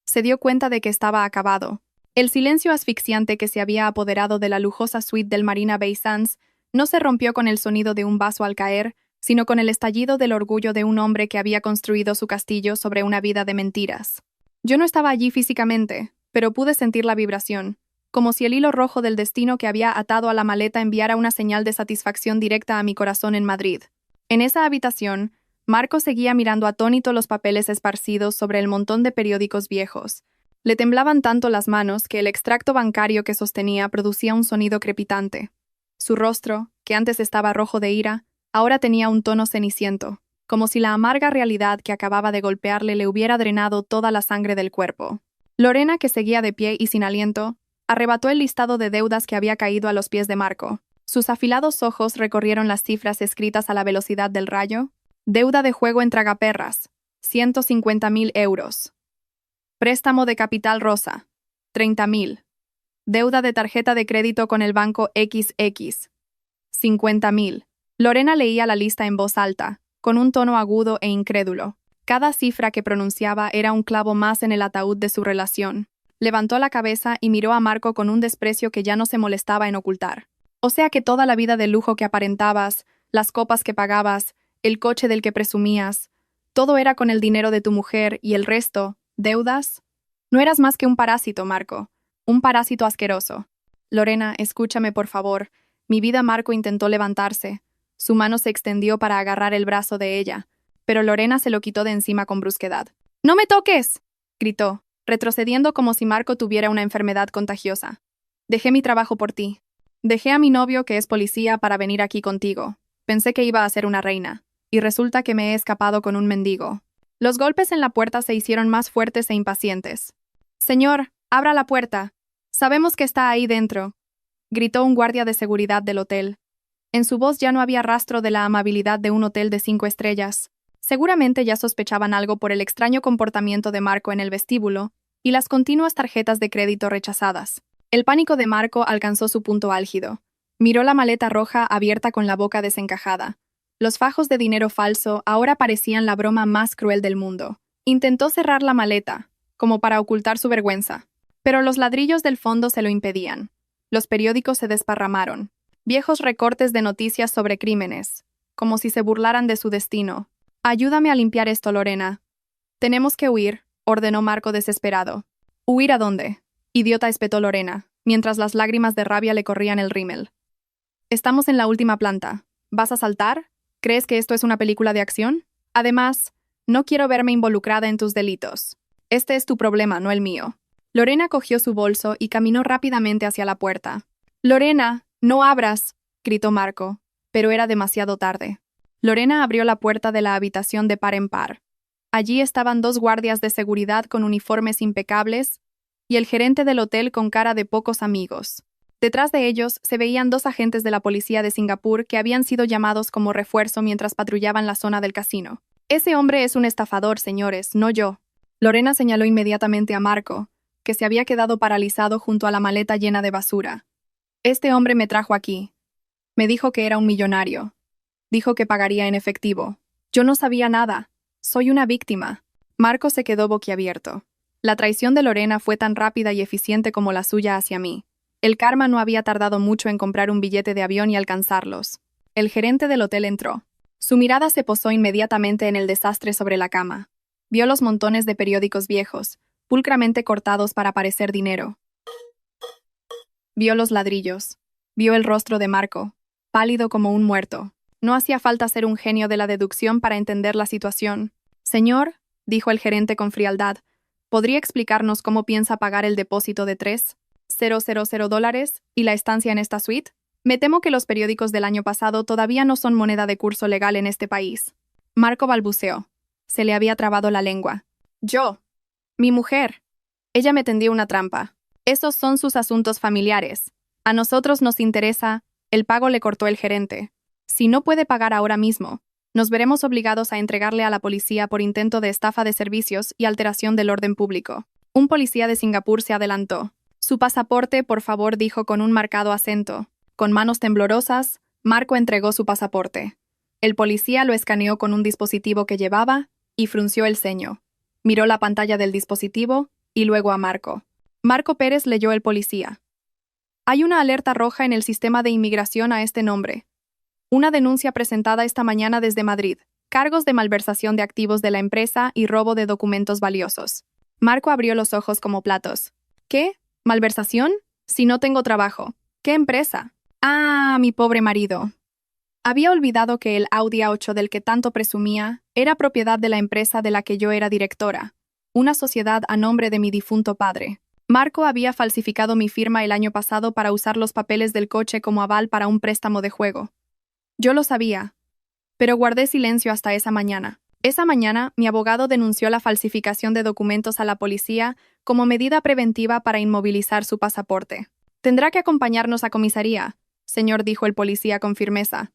Se dio cuenta de que estaba acabado. El silencio asfixiante que se había apoderado de la lujosa suite del Marina Bay Sands no se rompió con el sonido de un vaso al caer, sino con el estallido del orgullo de un hombre que había construido su castillo sobre una vida de mentiras. Yo no estaba allí físicamente, pero pude sentir la vibración, como si el hilo rojo del destino que había atado a la maleta enviara una señal de satisfacción directa a mi corazón en Madrid. En esa habitación, Marco seguía mirando atónito los papeles esparcidos sobre el montón de periódicos viejos. Le temblaban tanto las manos que el extracto bancario que sostenía producía un sonido crepitante. Su rostro, que antes estaba rojo de ira, ahora tenía un tono ceniciento, como si la amarga realidad que acababa de golpearle le hubiera drenado toda la sangre del cuerpo. Lorena, que seguía de pie y sin aliento, arrebató el listado de deudas que había caído a los pies de Marco. Sus afilados ojos recorrieron las cifras escritas a la velocidad del rayo. Deuda de juego en tragaperras, 150.000 euros. Préstamo de capital rosa, 30.000. Deuda de tarjeta de crédito con el banco XX, 50.000. Lorena leía la lista en voz alta, con un tono agudo e incrédulo. Cada cifra que pronunciaba era un clavo más en el ataúd de su relación. Levantó la cabeza y miró a Marco con un desprecio que ya no se molestaba en ocultar. O sea que toda la vida de lujo que aparentabas, las copas que pagabas, el coche del que presumías, todo era con el dinero de tu mujer y el resto, deudas. No eras más que un parásito, Marco. Un parásito asqueroso. Lorena, escúchame por favor. Mi vida. Marco intentó levantarse. Su mano se extendió para agarrar el brazo de ella, pero Lorena se lo quitó de encima con brusquedad. ¡No me toques!, gritó, retrocediendo como si Marco tuviera una enfermedad contagiosa. Dejé mi trabajo por ti. Dejé a mi novio, que es policía, para venir aquí contigo. Pensé que iba a ser una reina, y resulta que me he escapado con un mendigo. Los golpes en la puerta se hicieron más fuertes e impacientes. Señor, abra la puerta. Sabemos que está ahí dentro, gritó un guardia de seguridad del hotel. En su voz ya no había rastro de la amabilidad de un hotel de 5 estrellas. Seguramente ya sospechaban algo por el extraño comportamiento de Marco en el vestíbulo y las continuas tarjetas de crédito rechazadas. El pánico de Marco alcanzó su punto álgido. Miró la maleta roja abierta con la boca desencajada. Los fajos de dinero falso ahora parecían la broma más cruel del mundo. Intentó cerrar la maleta, como para ocultar su vergüenza, pero los ladrillos del fondo se lo impedían. Los periódicos se desparramaron. Viejos recortes de noticias sobre crímenes, como si se burlaran de su destino. Ayúdame a limpiar esto, Lorena. Tenemos que huir, ordenó Marco desesperado. ¿Huir a dónde? Idiota, espetó Lorena, mientras las lágrimas de rabia le corrían el rímel. Estamos en la última planta. ¿Vas a saltar? ¿Crees que esto es una película de acción? Además, no quiero verme involucrada en tus delitos. Este es tu problema, no el mío. Lorena cogió su bolso y caminó rápidamente hacia la puerta. Lorena, no abras, gritó Marco, pero era demasiado tarde. Lorena abrió la puerta de la habitación de par en par. Allí estaban 2 guardias de seguridad con uniformes impecables y el gerente del hotel con cara de pocos amigos. Detrás de ellos se veían 2 agentes de la policía de Singapur que habían sido llamados como refuerzo mientras patrullaban la zona del casino. Ese hombre es un estafador, señores, no yo. Lorena señaló inmediatamente a Marco, que se había quedado paralizado junto a la maleta llena de basura. Este hombre me trajo aquí. Me dijo que era un millonario. Dijo que pagaría en efectivo. Yo no sabía nada. Soy una víctima. Marco se quedó boquiabierto. La traición de Lorena fue tan rápida y eficiente como la suya hacia mí. El karma no había tardado mucho en comprar un billete de avión y alcanzarlos. El gerente del hotel entró. Su mirada se posó inmediatamente en el desastre sobre la cama. Vio los montones de periódicos viejos, pulcramente cortados para parecer dinero. Vio los ladrillos. Vio el rostro de Marco, pálido como un muerto. No hacía falta ser un genio de la deducción para entender la situación. Señor, dijo el gerente con frialdad, ¿podría explicarnos cómo piensa pagar el depósito de $3,000 y la estancia en esta suite? Me temo que los periódicos del año pasado todavía no son moneda de curso legal en este país. Marco balbuceó. Se le había trabado la lengua. Yo. Mi mujer. Ella me tendió una trampa. Esos son sus asuntos familiares. A nosotros nos interesa. El pago le cortó el gerente. Si no puede pagar ahora mismo, nos veremos obligados a entregarle a la policía por intento de estafa de servicios y alteración del orden público. Un policía de Singapur se adelantó. Su pasaporte, por favor, dijo con un marcado acento. Con manos temblorosas, Marco entregó su pasaporte. El policía lo escaneó con un dispositivo que llevaba y frunció el ceño. Miró la pantalla del dispositivo y luego a Marco. Marco Pérez leyó el policía. Hay una alerta roja en el sistema de inmigración a este nombre. Una denuncia presentada esta mañana desde Madrid. Cargos de malversación de activos de la empresa y robo de documentos valiosos. Marco abrió los ojos como platos. ¿Qué? ¿Malversación? Si no tengo trabajo. ¿Qué empresa? Ah, mi pobre marido. Había olvidado que el Audi A8 del que tanto presumía era propiedad de la empresa de la que yo era directora, una sociedad a nombre de mi difunto padre. Marco había falsificado mi firma el año pasado para usar los papeles del coche como aval para un préstamo de juego. Yo lo sabía, pero guardé silencio hasta esa mañana. Esa mañana, mi abogado denunció la falsificación de documentos a la policía como medida preventiva para inmovilizar su pasaporte. Tendrá que acompañarnos a comisaría, señor, dijo el policía con firmeza.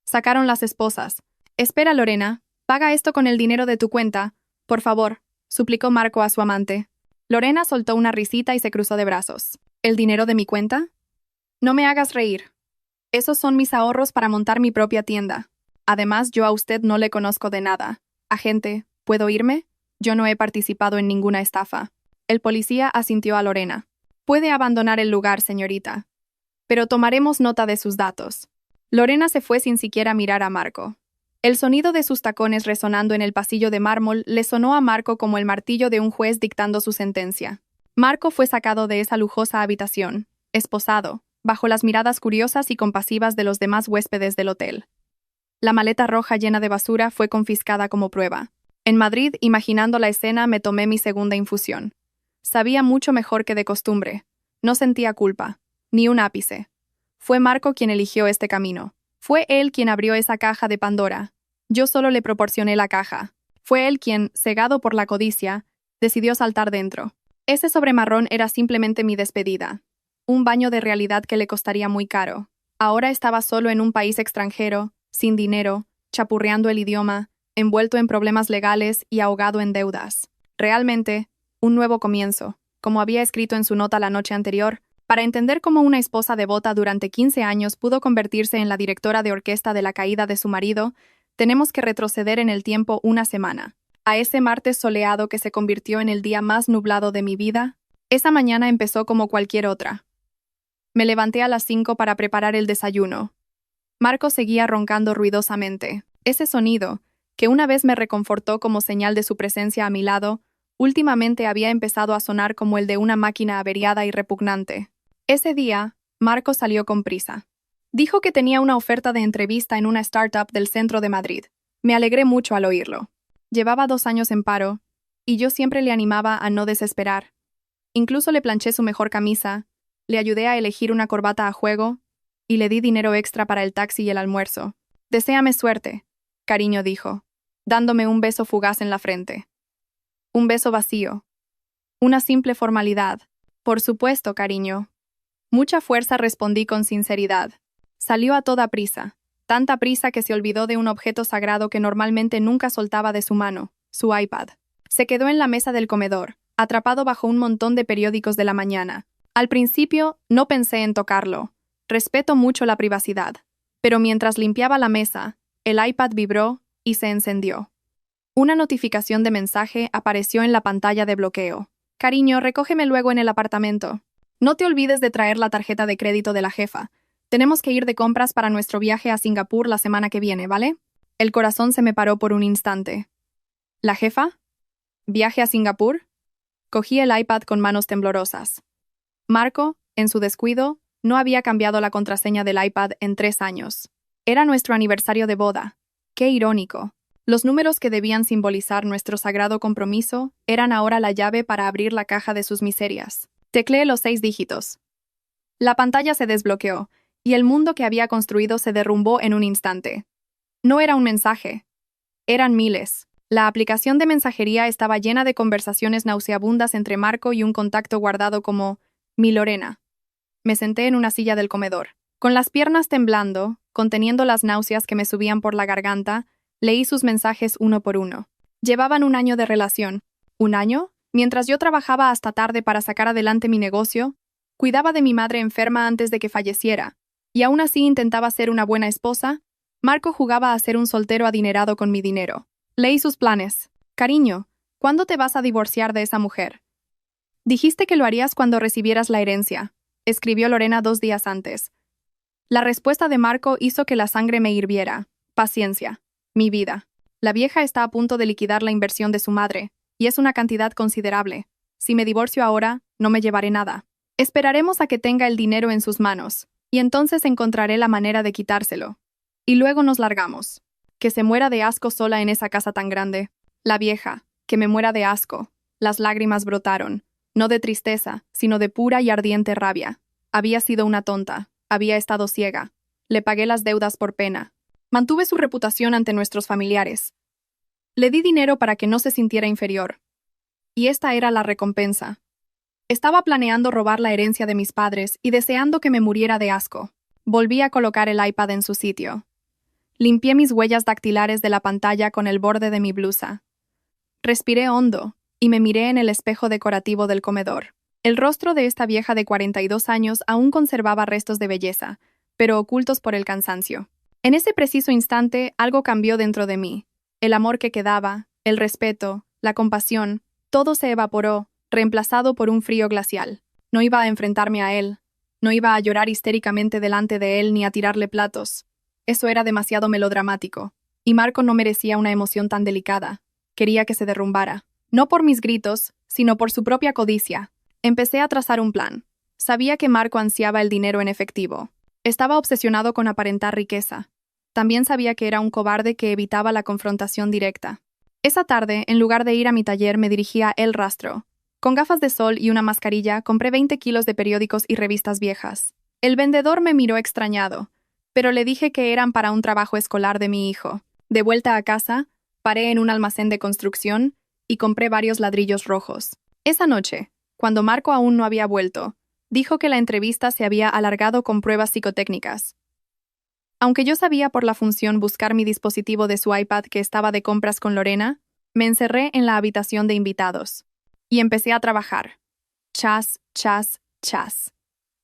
Sacaron las esposas. Espera, Lorena, paga esto con el dinero de tu cuenta, por favor, suplicó Marco a su amante. Lorena soltó una risita y se cruzó de brazos. ¿El dinero de mi cuenta? No me hagas reír. Esos son mis ahorros para montar mi propia tienda. Además, yo a usted no le conozco de nada. Agente, ¿puedo irme? Yo no he participado en ninguna estafa. El policía asintió a Lorena. Puede abandonar el lugar, señorita. Pero tomaremos nota de sus datos. Lorena se fue sin siquiera mirar a Marco. El sonido de sus tacones resonando en el pasillo de mármol le sonó a Marco como el martillo de un juez dictando su sentencia. Marco fue sacado de esa lujosa habitación, esposado, bajo las miradas curiosas y compasivas de los demás huéspedes del hotel. La maleta roja llena de basura fue confiscada como prueba. En Madrid, imaginando la escena, me tomé mi segunda infusión. Sabía mucho mejor que de costumbre. No sentía culpa, ni un ápice. Fue Marco quien eligió este camino. Fue él quien abrió esa caja de Pandora. Yo solo le proporcioné la caja. Fue él quien, cegado por la codicia, decidió saltar dentro. Ese sobremarrón era simplemente mi despedida. Un baño de realidad que le costaría muy caro. Ahora estaba solo en un país extranjero, sin dinero, chapurreando el idioma, envuelto en problemas legales y ahogado en deudas. Realmente, un nuevo comienzo, como había escrito en su nota la noche anterior, para entender cómo una esposa devota durante 15 años pudo convertirse en la directora de orquesta de la caída de su marido, tenemos que retroceder en el tiempo una semana. A ese martes soleado que se convirtió en el día más nublado de mi vida, esa mañana empezó como cualquier otra. Me levanté a las 5 para preparar el desayuno. Marco seguía roncando ruidosamente. Ese sonido, que una vez me reconfortó como señal de su presencia a mi lado, últimamente había empezado a sonar como el de una máquina averiada y repugnante. Ese día, Marco salió con prisa. Dijo que tenía una oferta de entrevista en una startup del centro de Madrid. Me alegré mucho al oírlo. Llevaba 2 años en paro, y yo siempre le animaba a no desesperar. Incluso le planché su mejor camisa, le ayudé a elegir una corbata a juego, y le di dinero extra para el taxi y el almuerzo. «Deséame suerte», cariño dijo, dándome un beso fugaz en la frente. Un beso vacío. Una simple formalidad. «Por supuesto, cariño». Mucha fuerza respondí con sinceridad. Salió a toda prisa, tanta prisa que se olvidó de un objeto sagrado que normalmente nunca soltaba de su mano, su iPad. Se quedó en la mesa del comedor, atrapado bajo un montón de periódicos de la mañana. Al principio, no pensé en tocarlo. Respeto mucho la privacidad. Pero mientras limpiaba la mesa, el iPad vibró y se encendió. Una notificación de mensaje apareció en la pantalla de bloqueo. «Cariño, recógeme luego en el apartamento». No te olvides de traer la tarjeta de crédito de la jefa. Tenemos que ir de compras para nuestro viaje a Singapur la semana que viene, ¿vale? El corazón se me paró por un instante. ¿La jefa? ¿Viaje a Singapur? Cogí el iPad con manos temblorosas. Marco, en su descuido, no había cambiado la contraseña del iPad en 3 años. Era nuestro aniversario de boda. ¡Qué irónico! Los números que debían simbolizar nuestro sagrado compromiso eran ahora la llave para abrir la caja de sus miserias. Tecleé los 6 dígitos. La pantalla se desbloqueó, y el mundo que había construido se derrumbó en un instante. No era un mensaje. Eran miles. La aplicación de mensajería estaba llena de conversaciones nauseabundas entre Marco y un contacto guardado como «Mi Lorena». Me senté en una silla del comedor. Con las piernas temblando, conteniendo las náuseas que me subían por la garganta, leí sus mensajes uno por uno. Llevaban 1 año de relación. ¿1 año? Mientras yo trabajaba hasta tarde para sacar adelante mi negocio, cuidaba de mi madre enferma antes de que falleciera, y aún así intentaba ser una buena esposa, Marco jugaba a ser un soltero adinerado con mi dinero. Leí sus planes. Cariño, ¿cuándo te vas a divorciar de esa mujer? Dijiste que lo harías cuando recibieras la herencia, escribió Lorena 2 días antes. La respuesta de Marco hizo que la sangre me hirviera. Paciencia. Mi vida. La vieja está a punto de liquidar la inversión de su madre, y es una cantidad considerable. Si me divorcio ahora, no me llevaré nada. Esperaremos a que tenga el dinero en sus manos, y entonces encontraré la manera de quitárselo. Y luego nos largamos. Que se muera de asco sola en esa casa tan grande. La vieja, que me muera de asco. Las lágrimas brotaron, no de tristeza, sino de pura y ardiente rabia. Había sido una tonta, había estado ciega. Le pagué las deudas por pena. Mantuve su reputación ante nuestros familiares. Le di dinero para que no se sintiera inferior. Y esta era la recompensa. Estaba planeando robar la herencia de mis padres y deseando que me muriera de asco. Volví a colocar el iPad en su sitio. Limpié mis huellas dactilares de la pantalla con el borde de mi blusa. Respiré hondo y me miré en el espejo decorativo del comedor. El rostro de esta vieja de 42 años aún conservaba restos de belleza, pero ocultos por el cansancio. En ese preciso instante, algo cambió dentro de mí. El amor que quedaba, el respeto, la compasión, todo se evaporó, reemplazado por un frío glacial. No iba a enfrentarme a él. No iba a llorar histéricamente delante de él ni a tirarle platos. Eso era demasiado melodramático, y Marco no merecía una emoción tan delicada. Quería que se derrumbara, no por mis gritos, sino por su propia codicia. Empecé a trazar un plan. Sabía que Marco ansiaba el dinero en efectivo. Estaba obsesionado con aparentar riqueza. También sabía que era un cobarde que evitaba la confrontación directa. Esa tarde, en lugar de ir a mi taller, me dirigí a El Rastro. Con gafas de sol y una mascarilla, compré 20 kilos de periódicos y revistas viejas. El vendedor me miró extrañado, pero le dije que eran para un trabajo escolar de mi hijo. De vuelta a casa, paré en un almacén de construcción y compré varios ladrillos rojos. Esa noche, cuando Marco aún no había vuelto, dijo que la entrevista se había alargado con pruebas psicotécnicas. Aunque yo sabía por la función buscar mi dispositivo de su iPad que estaba de compras con Lorena, me encerré en la habitación de invitados y empecé a trabajar. Chas, chas, chas.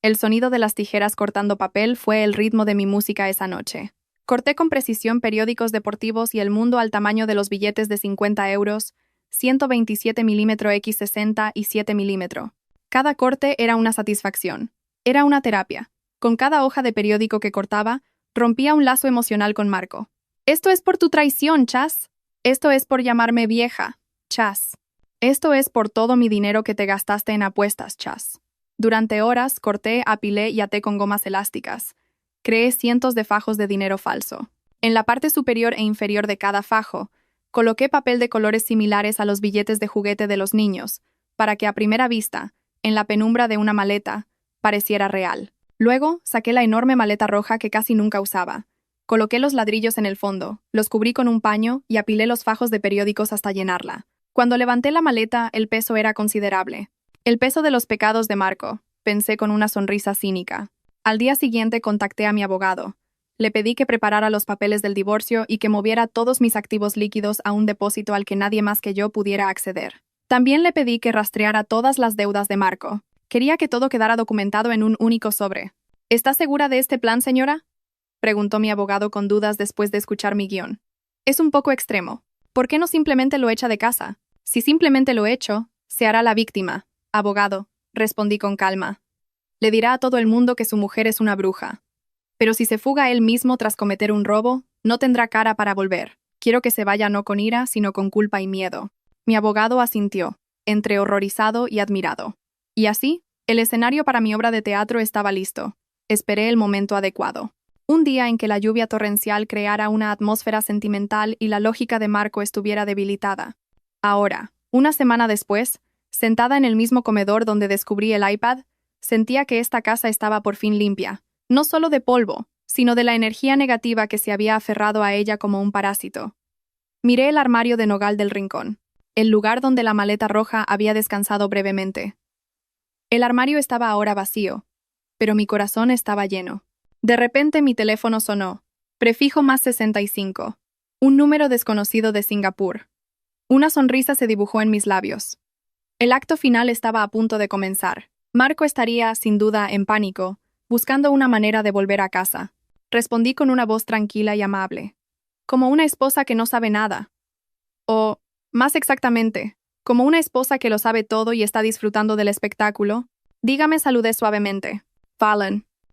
El sonido de las tijeras cortando papel fue el ritmo de mi música esa noche. Corté con precisión periódicos deportivos y el mundo al tamaño de los billetes de 50 euros, 127 mm x60 y 7 mm. Cada corte era una satisfacción. Era una terapia. Con cada hoja de periódico que cortaba, rompía un lazo emocional con Marco. Esto es por tu traición, Chas. Esto es por llamarme vieja, Chas. Esto es por todo mi dinero que te gastaste en apuestas, Chas. Durante horas corté, apilé y até con gomas elásticas. Creé cientos de fajos de dinero falso. En la parte superior e inferior de cada fajo, coloqué papel de colores similares a los billetes de juguete de los niños, para que a primera vista, en la penumbra de una maleta, pareciera real. Luego, saqué la enorme maleta roja que casi nunca usaba. Coloqué los ladrillos en el fondo, los cubrí con un paño y apilé los fajos de periódicos hasta llenarla. Cuando levanté la maleta, el peso era considerable. El peso de los pecados de Marco, pensé con una sonrisa cínica. Al día siguiente contacté a mi abogado. Le pedí que preparara los papeles del divorcio y que moviera todos mis activos líquidos a un depósito al que nadie más que yo pudiera acceder. También le pedí que rastreara todas las deudas de Marco. Quería que todo quedara documentado en un único sobre. ¿Está segura de este plan, señora?, preguntó mi abogado con dudas después de escuchar mi guión. Es un poco extremo. ¿Por qué no simplemente lo echa de casa? Si simplemente lo echo, se hará la víctima. Abogado, respondí con calma. Le dirá a todo el mundo que su mujer es una bruja. Pero si se fuga él mismo tras cometer un robo, no tendrá cara para volver. Quiero que se vaya no con ira, sino con culpa y miedo. Mi abogado asintió, entre horrorizado y admirado. Y así, el escenario para mi obra de teatro estaba listo. Esperé el momento adecuado. Un día en que la lluvia torrencial creara una atmósfera sentimental y la lógica de Marco estuviera debilitada. Ahora, una semana después, sentada en el mismo comedor donde descubrí el iPad, sentía que esta casa estaba por fin limpia, no solo de polvo, sino de la energía negativa que se había aferrado a ella como un parásito. Miré el armario de nogal del rincón, el lugar donde la maleta roja había descansado brevemente. El armario estaba ahora vacío, pero mi corazón estaba lleno. De repente mi teléfono sonó. Prefijo +65. Un número desconocido de Singapur. Una sonrisa se dibujó en mis labios. El acto final estaba a punto de comenzar. Marco estaría, sin duda, en pánico, buscando una manera de volver a casa. Respondí con una voz tranquila y amable. Como una esposa que no sabe nada. O, más exactamente, como una esposa que lo sabe todo y está disfrutando del espectáculo. Dígame, saludé suavemente.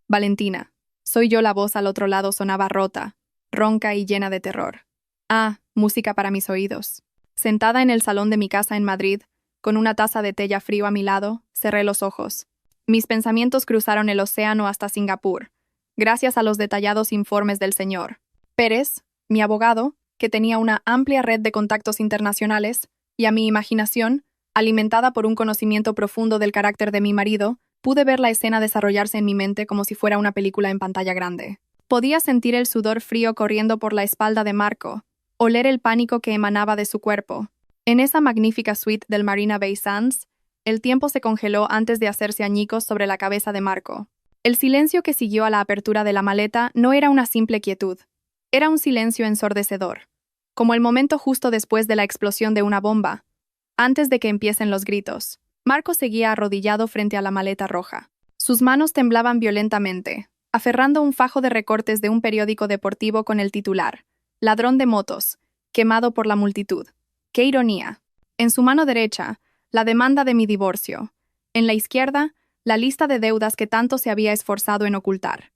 Valentina. Soy yo. La voz al otro lado sonaba rota, ronca y llena de terror. Ah, música para mis oídos. Sentada en el salón de mi casa en Madrid, con una taza de té ya frío a mi lado, cerré los ojos. Mis pensamientos cruzaron el océano hasta Singapur, gracias a los detallados informes del señor Pérez, mi abogado, que tenía una amplia red de contactos internacionales, y a mi imaginación, alimentada por un conocimiento profundo del carácter de mi marido, pude ver la escena desarrollarse en mi mente como si fuera una película en pantalla grande. Podía sentir el sudor frío corriendo por la espalda de Marco, oler el pánico que emanaba de su cuerpo. En esa magnífica suite del Marina Bay Sands, el tiempo se congeló antes de hacerse añicos sobre la cabeza de Marco. El silencio que siguió a la apertura de la maleta no era una simple quietud. Era un silencio ensordecedor, como el momento justo después de la explosión de una bomba, antes de que empiecen los gritos. Marco seguía arrodillado frente a la maleta roja. Sus manos temblaban violentamente, aferrando un fajo de recortes de un periódico deportivo con el titular: Ladrón de motos, quemado por la multitud. ¡Qué ironía! En su mano derecha, la demanda de mi divorcio. En la izquierda, la lista de deudas que tanto se había esforzado en ocultar.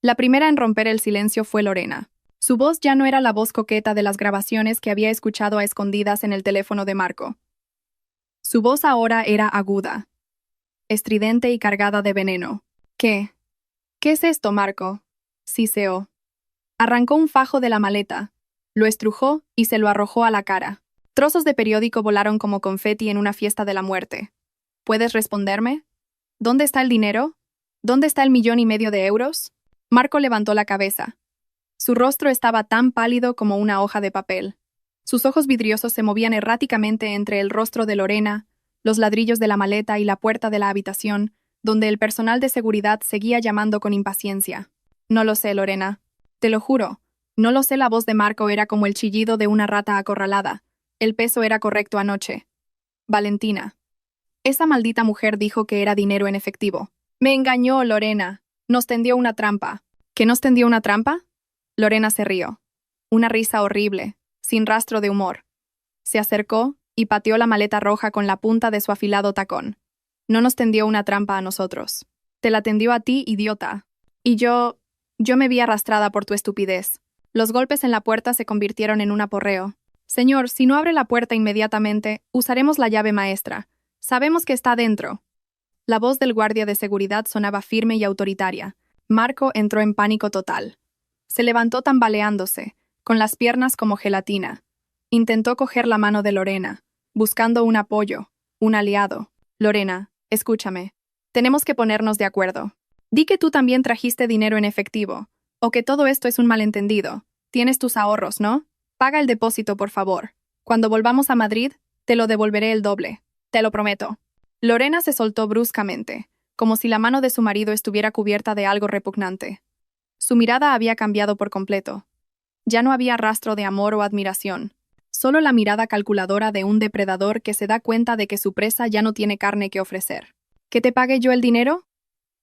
La primera en romper el silencio fue Lorena. Su voz ya no era la voz coqueta de las grabaciones que había escuchado a escondidas en el teléfono de Marco. Su voz ahora era aguda, estridente y cargada de veneno. ¿Qué? ¿Qué es esto, Marco? Siseó. Arrancó un fajo de la maleta, lo estrujó y se lo arrojó a la cara. Trozos de periódico volaron como confeti en una fiesta de la muerte. ¿Puedes responderme? ¿Dónde está el dinero? ¿Dónde está el 1,5 millones de euros? Marco levantó la cabeza. Su rostro estaba tan pálido como una hoja de papel. Sus ojos vidriosos se movían erráticamente entre el rostro de Lorena, los ladrillos de la maleta y la puerta de la habitación, donde el personal de seguridad seguía llamando con impaciencia. No lo sé, Lorena. Te lo juro. No lo sé. La voz de Marco era como el chillido de una rata acorralada. El peso era correcto anoche. Valentina. Esa maldita mujer dijo que era dinero en efectivo. Me engañó, Lorena. Nos tendió una trampa. ¿Qué nos tendió una trampa? Lorena se rió. Una risa horrible, sin rastro de humor. Se acercó y pateó la maleta roja con la punta de su afilado tacón. No nos tendió una trampa a nosotros. Te la tendió a ti, idiota. Y yo me vi arrastrada por tu estupidez. Los golpes en la puerta se convirtieron en un aporreo. Señor, si no abre la puerta inmediatamente, usaremos la llave maestra. Sabemos que está dentro. La voz del guardia de seguridad sonaba firme y autoritaria. Marco entró en pánico total. Se levantó tambaleándose, con las piernas como gelatina. Intentó coger la mano de Lorena, buscando un apoyo, un aliado. Lorena, escúchame. Tenemos que ponernos de acuerdo. Di que tú también trajiste dinero en efectivo, o que todo esto es un malentendido. Tienes tus ahorros, ¿no? Paga el depósito, por favor. Cuando volvamos a Madrid, te lo devolveré el doble. Te lo prometo. Lorena se soltó bruscamente, como si la mano de su marido estuviera cubierta de algo repugnante. Su mirada había cambiado por completo. Ya no había rastro de amor o admiración, solo la mirada calculadora de un depredador que se da cuenta de que su presa ya no tiene carne que ofrecer. ¿Que te pague yo el dinero?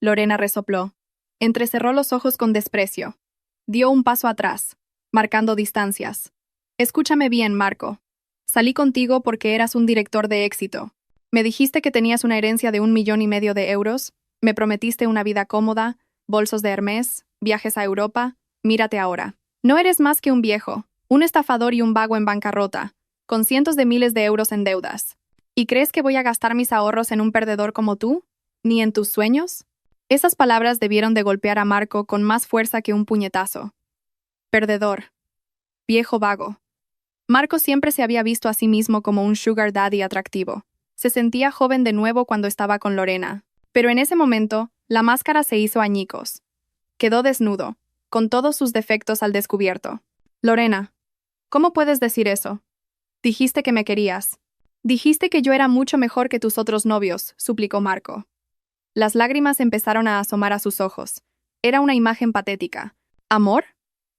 Lorena resopló. Entrecerró los ojos con desprecio. Dio un paso atrás, marcando distancias. Escúchame bien, Marco. Salí contigo porque eras un director de éxito. Me dijiste que tenías una herencia de 1,5 millones de euros, Me prometiste una vida cómoda, bolsos de Hermès, viajes a Europa. Mírate ahora. No eres más que un viejo, un estafador y un vago en bancarrota, con cientos de miles de euros en deudas. ¿Y crees que voy a gastar mis ahorros en un perdedor como tú? ¿Ni en tus sueños? Esas palabras debieron de golpear a Marco con más fuerza que un puñetazo. Perdedor. Viejo vago. Marco siempre se había visto a sí mismo como un sugar daddy atractivo. Se sentía joven de nuevo cuando estaba con Lorena. Pero en ese momento, la máscara se hizo añicos. Quedó desnudo, con todos sus defectos al descubierto. Lorena, ¿cómo puedes decir eso? Dijiste que me querías. Dijiste que yo era mucho mejor que tus otros novios, suplicó Marco. Las lágrimas empezaron a asomar a sus ojos. Era una imagen patética. ¿Amor?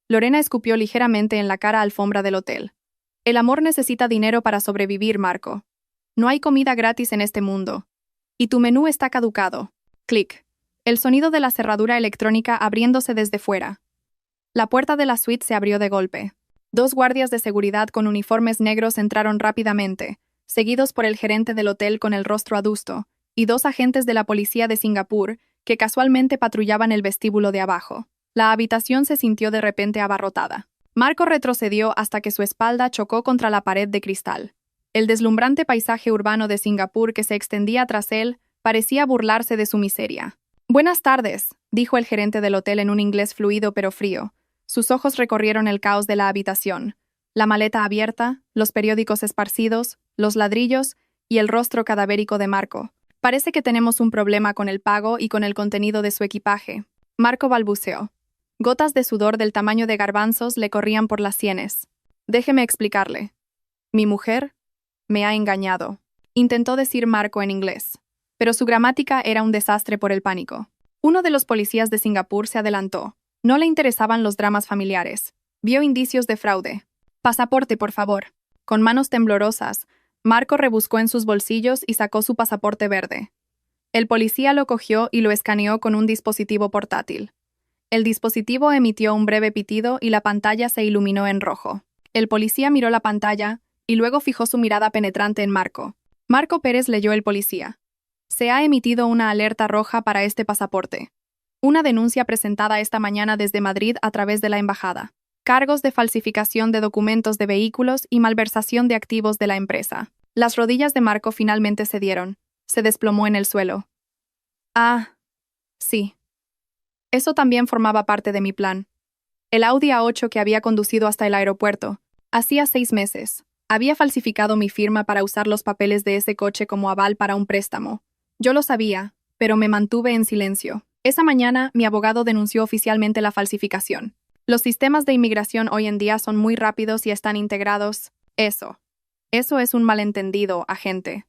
Lorena escupió ligeramente en la cara alfombra del hotel. El amor necesita dinero para sobrevivir, Marco. No hay comida gratis en este mundo. Y tu menú está caducado. Clic. El sonido de la cerradura electrónica abriéndose desde fuera. La puerta de la suite se abrió de golpe. 2 guardias de seguridad con uniformes negros entraron rápidamente, seguidos por el gerente del hotel con el rostro adusto, y 2 agentes de la policía de Singapur que casualmente patrullaban el vestíbulo de abajo. La habitación se sintió de repente abarrotada. Marco retrocedió hasta que su espalda chocó contra la pared de cristal. El deslumbrante paisaje urbano de Singapur que se extendía tras él parecía burlarse de su miseria. «Buenas tardes», dijo el gerente del hotel en un inglés fluido pero frío. Sus ojos recorrieron el caos de la habitación. La maleta abierta, los periódicos esparcidos, los ladrillos y el rostro cadavérico de Marco. «Parece que tenemos un problema con el pago y con el contenido de su equipaje». Marco balbuceó. Gotas de sudor del tamaño de garbanzos le corrían por las sienes. «Déjeme explicarle. Mi mujer me ha engañado», intentó decir Marco en inglés, pero su gramática era un desastre por el pánico. Uno de los policías de Singapur se adelantó. No le interesaban los dramas familiares. Vio indicios de fraude. «Pasaporte, por favor». Con manos temblorosas, Marco rebuscó en sus bolsillos y sacó su pasaporte verde. El policía lo cogió y lo escaneó con un dispositivo portátil. El dispositivo emitió un breve pitido y la pantalla se iluminó en rojo. El policía miró la pantalla y luego fijó su mirada penetrante en Marco. Marco Pérez leyó el policía. «Se ha emitido una alerta roja para este pasaporte. Una denuncia presentada esta mañana desde Madrid a través de la embajada. Cargos de falsificación de documentos de vehículos y malversación de activos de la empresa». Las rodillas de Marco finalmente cedieron. Se desplomó en el suelo. «Ah, sí. Eso también formaba parte de mi plan. El Audi A8 que había conducido hasta el aeropuerto. Hacía 6 meses. Había falsificado mi firma para usar los papeles de ese coche como aval para un préstamo. Yo lo sabía, pero me mantuve en silencio. Esa mañana, mi abogado denunció oficialmente la falsificación. Los sistemas de inmigración hoy en día son muy rápidos y están integrados. Eso es un malentendido, agente.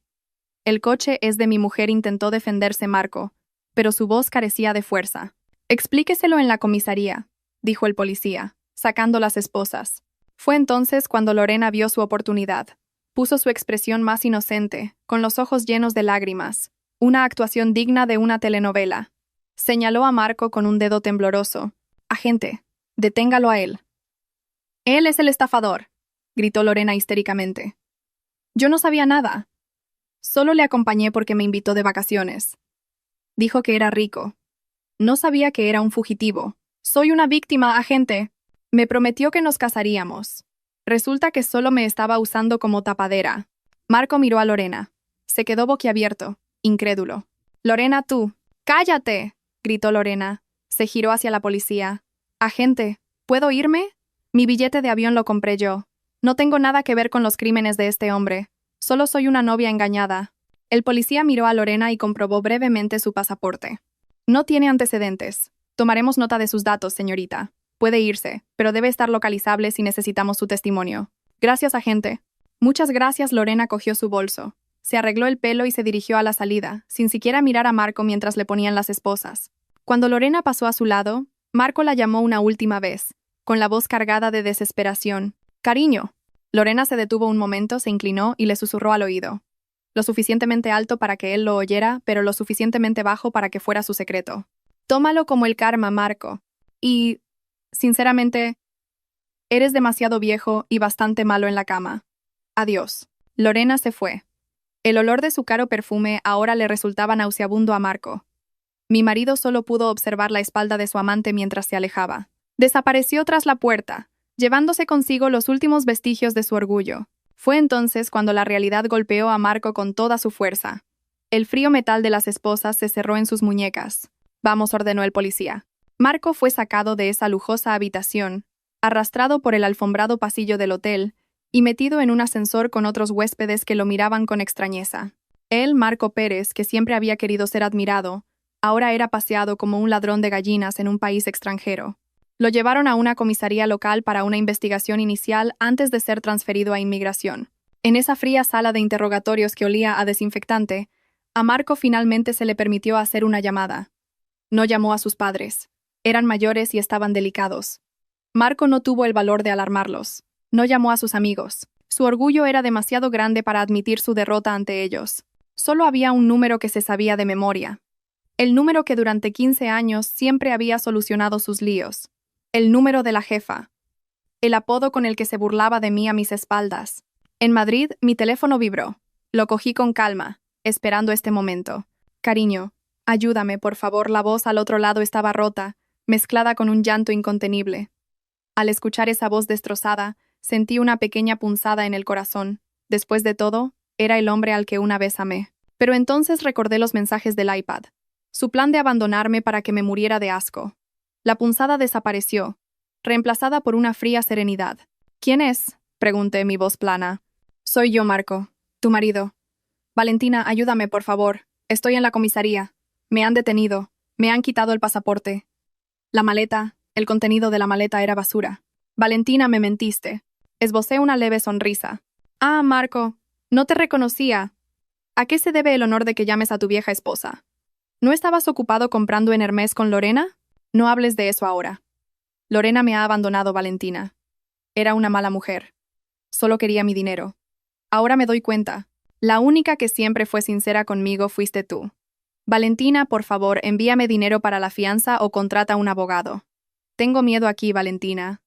El coche es de mi mujer, intentó defenderse Marco, pero su voz carecía de fuerza. «Explíqueselo en la comisaría», dijo el policía, sacando las esposas. Fue entonces cuando Lorena vio su oportunidad. Puso su expresión más inocente, con los ojos llenos de lágrimas. Una actuación digna de una telenovela. Señaló a Marco con un dedo tembloroso. «Agente, deténgalo a él». «Él es el estafador», gritó Lorena histéricamente. «Yo no sabía nada. Solo le acompañé porque me invitó de vacaciones. Dijo que era rico. No sabía que era un fugitivo. Soy una víctima, agente. Me prometió que nos casaríamos. Resulta que solo me estaba usando como tapadera». Marco miró a Lorena. Se quedó boquiabierto, incrédulo. «Lorena, tú». «¡Cállate!», gritó Lorena. Se giró hacia la policía. «Agente, ¿puedo irme? Mi billete de avión lo compré yo. No tengo nada que ver con los crímenes de este hombre. Solo soy una novia engañada». El policía miró a Lorena y comprobó brevemente su pasaporte. «No tiene antecedentes. Tomaremos nota de sus datos, señorita. Puede irse, pero debe estar localizable si necesitamos su testimonio». «Gracias, agente». «Muchas gracias». Lorena cogió su bolso. Se arregló el pelo y se dirigió a la salida, sin siquiera mirar a Marco mientras le ponían las esposas. Cuando Lorena pasó a su lado, Marco la llamó una última vez, con la voz cargada de desesperación. «Cariño». Lorena se detuvo un momento, se inclinó y le susurró al oído. Lo suficientemente alto para que él lo oyera, pero lo suficientemente bajo para que fuera su secreto. «Tómalo como el karma, Marco. Y, sinceramente, eres demasiado viejo y bastante malo en la cama. Adiós». Lorena se fue. El olor de su caro perfume ahora le resultaba nauseabundo a Marco. Mi marido solo pudo observar la espalda de su amante mientras se alejaba. Desapareció tras la puerta, llevándose consigo los últimos vestigios de su orgullo. Fue entonces cuando la realidad golpeó a Marco con toda su fuerza. El frío metal de las esposas se cerró en sus muñecas. Vamos, ordenó el policía. Marco fue sacado de esa lujosa habitación, arrastrado por el alfombrado pasillo del hotel y metido en un ascensor con otros huéspedes que lo miraban con extrañeza. Él, Marco Pérez, que siempre había querido ser admirado, ahora era paseado como un ladrón de gallinas en un país extranjero. Lo llevaron a una comisaría local para una investigación inicial antes de ser transferido a inmigración. En esa fría sala de interrogatorios que olía a desinfectante, a Marco finalmente se le permitió hacer una llamada. No llamó a sus padres. Eran mayores y estaban delicados. Marco no tuvo el valor de alarmarlos. No llamó a sus amigos. Su orgullo era demasiado grande para admitir su derrota ante ellos. Solo había un número que se sabía de memoria. El número que durante 15 años siempre había solucionado sus líos. El número de la jefa. El apodo con el que se burlaba de mí a mis espaldas. En Madrid, mi teléfono vibró. Lo cogí con calma, esperando este momento. Cariño, ayúdame, por favor. La voz al otro lado estaba rota, mezclada con un llanto incontenible. Al escuchar esa voz destrozada, sentí una pequeña punzada en el corazón. Después de todo, era el hombre al que una vez amé. Pero entonces recordé los mensajes del iPad. Su plan de abandonarme para que me muriera de asco. La punzada desapareció, reemplazada por una fría serenidad. ¿Quién es?, pregunté, mi voz plana. Soy yo, Marco, tu marido. Valentina, ayúdame, por favor. Estoy en la comisaría. Me han detenido. Me han quitado el pasaporte. La maleta, el contenido de la maleta era basura. Valentina, me mentiste. Esbocé una leve sonrisa. Ah, Marco, no te reconocía. ¿A qué se debe el honor de que llames a tu vieja esposa? ¿No estabas ocupado comprando en Hermès con Lorena? No hables de eso ahora. Lorena me ha abandonado, Valentina. Era una mala mujer. Solo quería mi dinero. Ahora me doy cuenta. La única que siempre fue sincera conmigo fuiste tú. Valentina, por favor, envíame dinero para la fianza o contrata un abogado. Tengo miedo aquí, Valentina.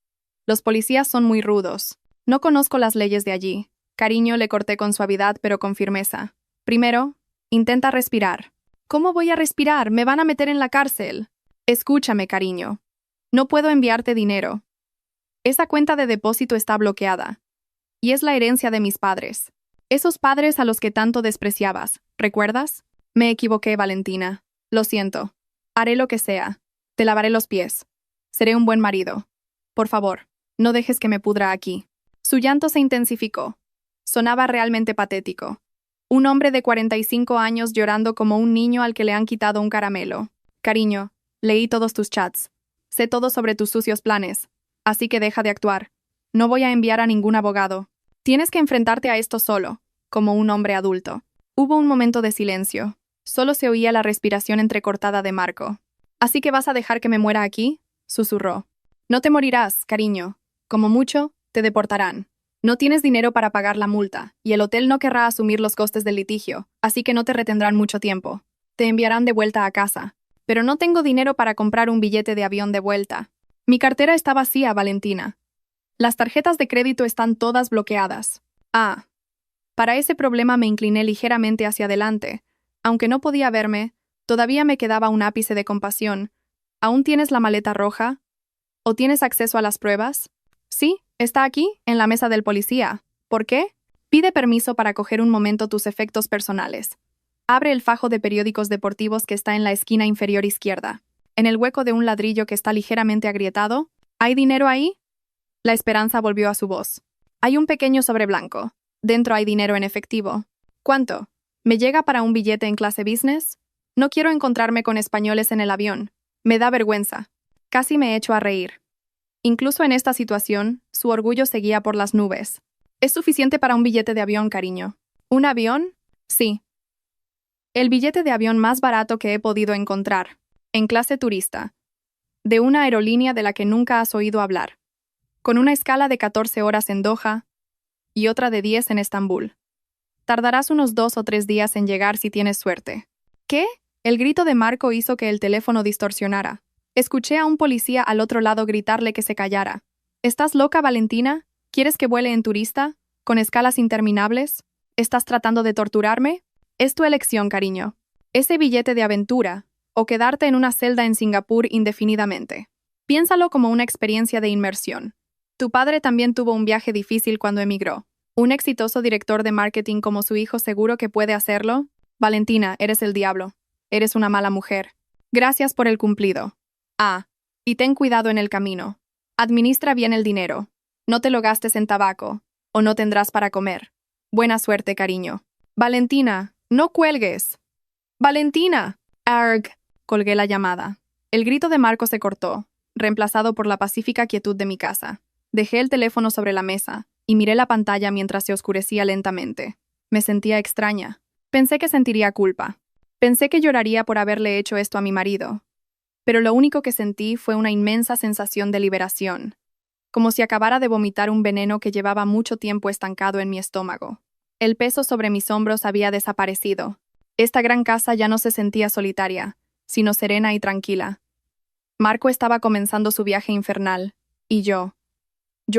Los policías son muy rudos. No conozco las leyes de allí. Cariño, le corté con suavidad pero con firmeza. Primero, intenta respirar. ¿Cómo voy a respirar? Me van a meter en la cárcel. Escúchame, cariño. No puedo enviarte dinero. Esa cuenta de depósito está bloqueada. Y es la herencia de mis padres. Esos padres a los que tanto despreciabas, ¿recuerdas? Me equivoqué, Valentina. Lo siento. Haré lo que sea. Te lavaré los pies. Seré un buen marido. Por favor, no dejes que me pudra aquí. Su llanto se intensificó. Sonaba realmente patético. Un hombre de 45 años llorando como un niño al que le han quitado un caramelo. Cariño, leí todos tus chats. Sé todo sobre tus sucios planes. Así que deja de actuar. No voy a enviar a ningún abogado. Tienes que enfrentarte a esto solo, como un hombre adulto. Hubo un momento de silencio. Solo se oía la respiración entrecortada de Marco. ¿Así que vas a dejar que me muera aquí?, susurró. No te morirás, cariño. Como mucho, te deportarán. No tienes dinero para pagar la multa, y el hotel no querrá asumir los costes del litigio, así que no te retendrán mucho tiempo. Te enviarán de vuelta a casa. Pero no tengo dinero para comprar un billete de avión de vuelta. Mi cartera está vacía, Valentina. Las tarjetas de crédito están todas bloqueadas. Ah. Para ese problema me incliné ligeramente hacia adelante. Aunque no podía verme, todavía me quedaba un ápice de compasión. ¿Aún tienes la maleta roja? ¿O tienes acceso a las pruebas? Sí, está aquí, en la mesa del policía. ¿Por qué? Pide permiso para coger un momento tus efectos personales. Abre el fajo de periódicos deportivos que está en la esquina inferior izquierda. En el hueco de un ladrillo que está ligeramente agrietado, ¿hay dinero ahí? La esperanza volvió a su voz. Hay un pequeño sobre blanco. Dentro hay dinero en efectivo. ¿Cuánto? ¿Me llega para un billete en clase business? No quiero encontrarme con españoles en el avión. Me da vergüenza. Casi me echo a reír. Incluso en esta situación, su orgullo seguía por las nubes. Es suficiente para un billete de avión, cariño. ¿Un avión? Sí. El billete de avión más barato que he podido encontrar. En clase turista. De una aerolínea de la que nunca has oído hablar. Con una escala de 14 horas en Doha y otra de 10 en Estambul. Tardarás unos 2 o 3 días en llegar si tienes suerte. ¿Qué? El grito de Marco hizo que el teléfono distorsionara. Escuché a un policía al otro lado gritarle que se callara. ¿Estás loca, Valentina? ¿Quieres que vuele en turista? ¿Con escalas interminables? ¿Estás tratando de torturarme? Es tu elección, cariño. Ese billete de aventura, o quedarte en una celda en Singapur indefinidamente. Piénsalo como una experiencia de inmersión. Tu padre también tuvo un viaje difícil cuando emigró. ¿Un exitoso director de marketing como su hijo seguro que puede hacerlo? Valentina, eres el diablo. Eres una mala mujer. Gracias por el cumplido. Y ten cuidado en el camino. Administra bien el dinero. No te lo gastes en tabaco, o no tendrás para comer. Buena suerte, cariño. Valentina, no cuelgues. Valentina. Arg. Colgué la llamada. El grito de Marco se cortó, reemplazado por la pacífica quietud de mi casa. Dejé el teléfono sobre la mesa y miré la pantalla mientras se oscurecía lentamente. Me sentía extraña. Pensé que sentiría culpa. Pensé que lloraría por haberle hecho esto a mi marido. Pero lo único que sentí fue una inmensa sensación de liberación, como si acabara de vomitar un veneno que llevaba mucho tiempo estancado en mi estómago. El peso sobre mis hombros había desaparecido. Esta gran casa ya no se sentía solitaria, sino serena y tranquila. Marco estaba comenzando su viaje infernal, y yo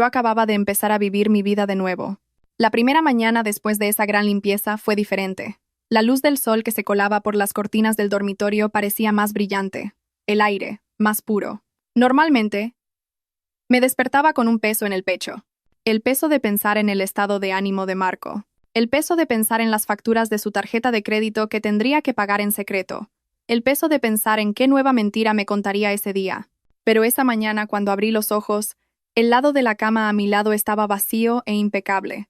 acababa de empezar a vivir mi vida de nuevo. La primera mañana después de esa gran limpieza fue diferente. La luz del sol que se colaba por las cortinas del dormitorio parecía más brillante, el aire, más puro. Normalmente, me despertaba con un peso en el pecho. El peso de pensar en el estado de ánimo de Marco. El peso de pensar en las facturas de su tarjeta de crédito que tendría que pagar en secreto. El peso de pensar en qué nueva mentira me contaría ese día. Pero esa mañana, cuando abrí los ojos, el lado de la cama a mi lado estaba vacío e impecable.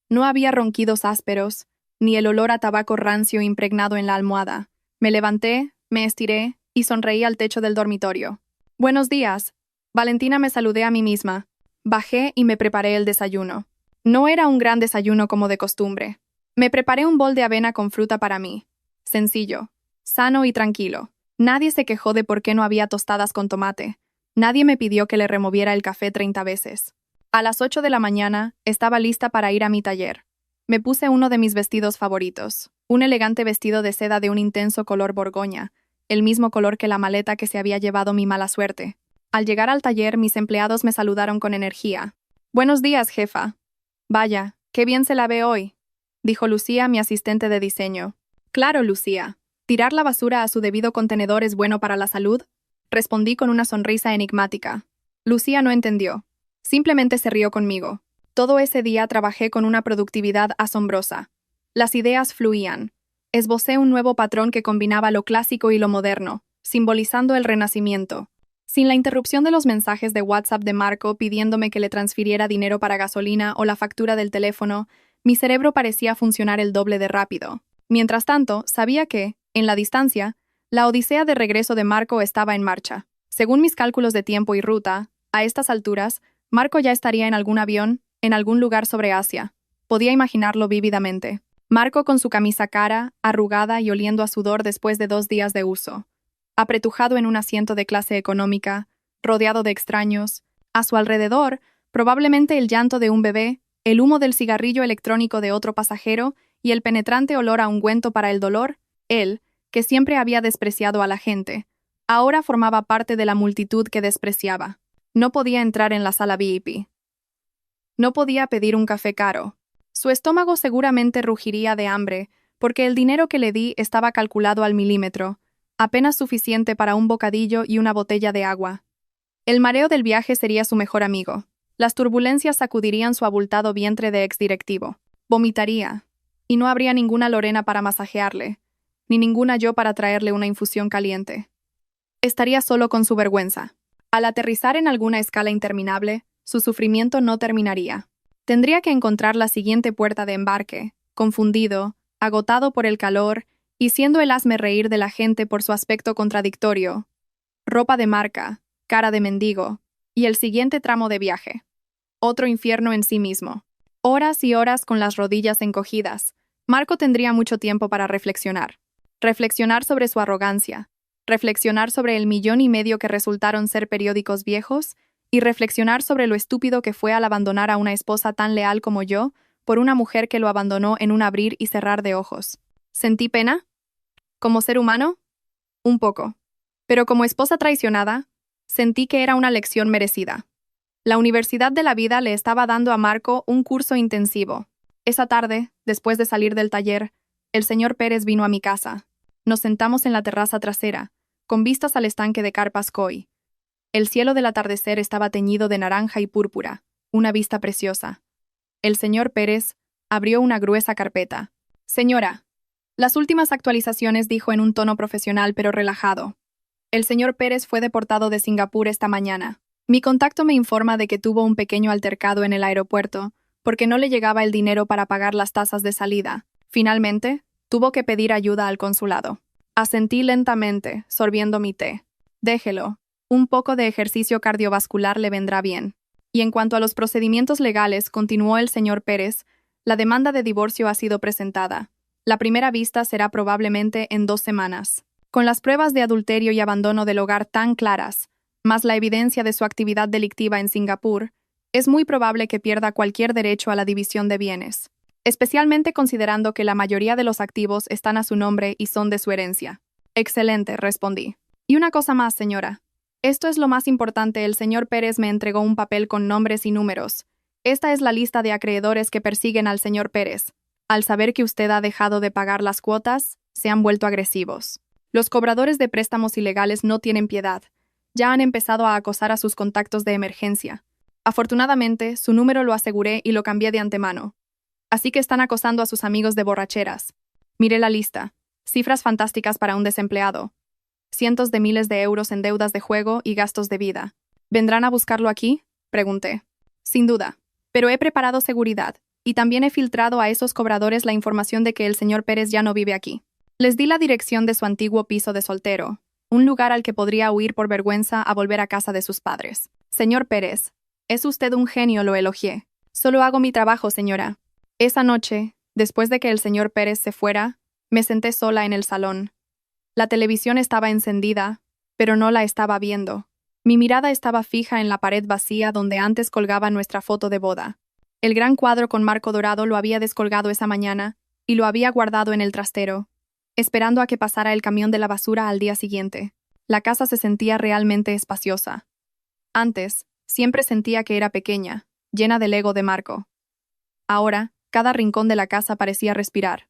No había ronquidos ásperos, ni el olor a tabaco rancio impregnado en la almohada. Me levanté, me estiré y sonreí al techo del dormitorio. «Buenos días». Valentina, me saludé a mí misma. Bajé y me preparé el desayuno. No era un gran desayuno como de costumbre. Me preparé un bol de avena con fruta para mí. Sencillo, sano y tranquilo. Nadie se quejó de por qué no había tostadas con tomate. Nadie me pidió que le removiera el café 30 veces. A las 8 de la mañana, estaba lista para ir a mi taller. Me puse uno de mis vestidos favoritos, un elegante vestido de seda de un intenso color borgoña, el mismo color que la maleta que se había llevado mi mala suerte. Al llegar al taller, mis empleados me saludaron con energía. «Buenos días, jefa». «Vaya, qué bien se la ve hoy», dijo Lucía, mi asistente de diseño. «Claro, Lucía. ¿Tirar la basura a su debido contenedor es bueno para la salud?», respondí con una sonrisa enigmática. Lucía no entendió. Simplemente se rió conmigo. Todo ese día trabajé con una productividad asombrosa. Las ideas fluían. Esbocé un nuevo patrón que combinaba lo clásico y lo moderno, simbolizando el renacimiento. Sin la interrupción de los mensajes de WhatsApp de Marco pidiéndome que le transfiriera dinero para gasolina o la factura del teléfono, mi cerebro parecía funcionar el doble de rápido. Mientras tanto, sabía que, en la distancia, la odisea de regreso de Marco estaba en marcha. Según mis cálculos de tiempo y ruta, a estas alturas, Marco ya estaría en algún avión, en algún lugar sobre Asia. Podía imaginarlo vívidamente. Marco con su camisa cara, arrugada y oliendo a sudor después de 2 días de uso. Apretujado en un asiento de clase económica, rodeado de extraños. A su alrededor, probablemente el llanto de un bebé, el humo del cigarrillo electrónico de otro pasajero y el penetrante olor a ungüento para el dolor. Él, que siempre había despreciado a la gente, ahora formaba parte de la multitud que despreciaba. No podía entrar en la sala VIP. No podía pedir un café caro. Su estómago seguramente rugiría de hambre, porque el dinero que le di estaba calculado al milímetro, apenas suficiente para un bocadillo y una botella de agua. El mareo del viaje sería su mejor amigo. Las turbulencias sacudirían su abultado vientre de exdirectivo. Vomitaría. Y no habría ninguna Lorena para masajearle, ni ninguna yo para traerle una infusión caliente. Estaría solo con su vergüenza. Al aterrizar en alguna escala interminable, su sufrimiento no terminaría. Tendría que encontrar la siguiente puerta de embarque, confundido, agotado por el calor y siendo el hazme-reír de la gente por su aspecto contradictorio. Ropa de marca, cara de mendigo, y el siguiente tramo de viaje. Otro infierno en sí mismo. Horas y horas con las rodillas encogidas. Marco tendría mucho tiempo para reflexionar. Reflexionar sobre su arrogancia. Reflexionar sobre el 1,5 millones que resultaron ser periódicos viejos, y reflexionar sobre lo estúpido que fue al abandonar a una esposa tan leal como yo, por una mujer que lo abandonó en un abrir y cerrar de ojos. ¿Sentí pena? ¿Como ser humano? Un poco. Pero como esposa traicionada, sentí que era una lección merecida. La Universidad de la Vida le estaba dando a Marco un curso intensivo. Esa tarde, después de salir del taller, el señor Pérez vino a mi casa. Nos sentamos en la terraza trasera, con vistas al estanque de carpas koi. El cielo del atardecer estaba teñido de naranja y púrpura, una vista preciosa. El señor Pérez abrió una gruesa carpeta. Señora, las últimas actualizaciones, dijo en un tono profesional pero relajado. El señor Pérez fue deportado de Singapur esta mañana. Mi contacto me informa de que tuvo un pequeño altercado en el aeropuerto, porque no le llegaba el dinero para pagar las tasas de salida. Finalmente, tuvo que pedir ayuda al consulado. Asentí lentamente, sorbiendo mi té. Déjelo. Un poco de ejercicio cardiovascular le vendrá bien. Y en cuanto a los procedimientos legales, continuó el señor Pérez, la demanda de divorcio ha sido presentada. La primera vista será probablemente en 2 semanas. Con las pruebas de adulterio y abandono del hogar tan claras, más la evidencia de su actividad delictiva en Singapur, es muy probable que pierda cualquier derecho a la división de bienes, especialmente considerando que la mayoría de los activos están a su nombre y son de su herencia. Excelente, respondí. Y una cosa más, señora. Esto es lo más importante, el señor Pérez me entregó un papel con nombres y números. Esta es la lista de acreedores que persiguen al señor Pérez. Al saber que usted ha dejado de pagar las cuotas, se han vuelto agresivos. Los cobradores de préstamos ilegales no tienen piedad. Ya han empezado a acosar a sus contactos de emergencia. Afortunadamente, su número lo aseguré y lo cambié de antemano. Así que están acosando a sus amigos de borracheras. Miré la lista. Cifras fantásticas para un desempleado. Cientos de miles de euros en deudas de juego y gastos de vida. ¿Vendrán a buscarlo aquí?, pregunté. Sin duda. Pero he preparado seguridad, y también he filtrado a esos cobradores la información de que el señor Pérez ya no vive aquí. Les di la dirección de su antiguo piso de soltero, un lugar al que podría huir por vergüenza a volver a casa de sus padres. Señor Pérez, es usted un genio, lo elogié. Solo hago mi trabajo, señora. Esa noche, después de que el señor Pérez se fuera, me senté sola en el salón. La televisión estaba encendida, pero no la estaba viendo. Mi mirada estaba fija en la pared vacía donde antes colgaba nuestra foto de boda. El gran cuadro con marco dorado lo había descolgado esa mañana y lo había guardado en el trastero, esperando a que pasara el camión de la basura al día siguiente. La casa se sentía realmente espaciosa. Antes, siempre sentía que era pequeña, llena del ego de Marco. Ahora, cada rincón de la casa parecía respirar.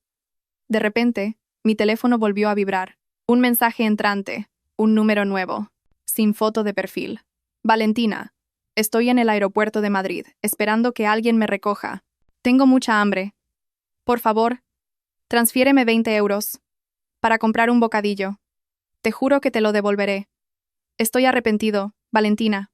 De repente, mi teléfono volvió a vibrar. Un mensaje entrante, un número nuevo, sin foto de perfil. Valentina, estoy en el aeropuerto de Madrid, esperando que alguien me recoja. Tengo mucha hambre. Por favor, transfiéreme 20 euros para comprar un bocadillo. Te juro que te lo devolveré. Estoy arrepentido, Valentina.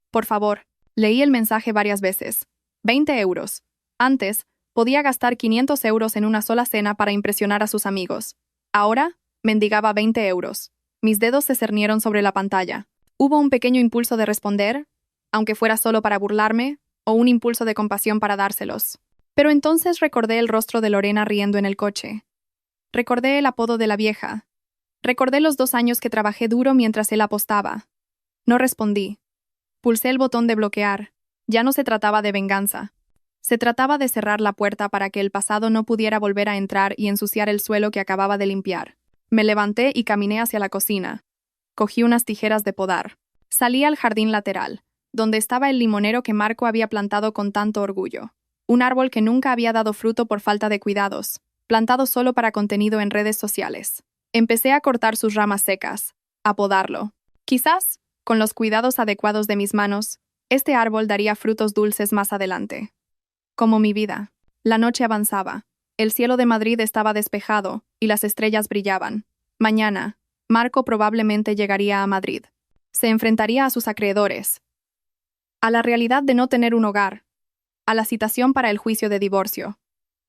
Por favor. Leí el mensaje varias veces. 20 euros. Antes, podía gastar 500 euros en una sola cena para impresionar a sus amigos. Ahora, mendigaba 20 euros. Mis dedos se cernieron sobre la pantalla. Hubo un pequeño impulso de responder, aunque fuera solo para burlarme, o un impulso de compasión para dárselos. Pero entonces recordé el rostro de Lorena riendo en el coche. Recordé el apodo de la vieja. Recordé los 2 años que trabajé duro mientras él apostaba. No respondí. Pulsé el botón de bloquear. Ya no se trataba de venganza. Se trataba de cerrar la puerta para que el pasado no pudiera volver a entrar y ensuciar el suelo que acababa de limpiar. Me levanté y caminé hacia la cocina. Cogí unas tijeras de podar. Salí al jardín lateral, donde estaba el limonero que Marco había plantado con tanto orgullo. Un árbol que nunca había dado fruto por falta de cuidados, plantado solo para contenido en redes sociales. Empecé a cortar sus ramas secas, a podarlo. Quizás, con los cuidados adecuados de mis manos, este árbol daría frutos dulces más adelante. Como mi vida. La noche avanzaba. El cielo de Madrid estaba despejado y las estrellas brillaban. Mañana, Marco probablemente llegaría a Madrid. Se enfrentaría a sus acreedores, a la realidad de no tener un hogar, a la citación para el juicio de divorcio.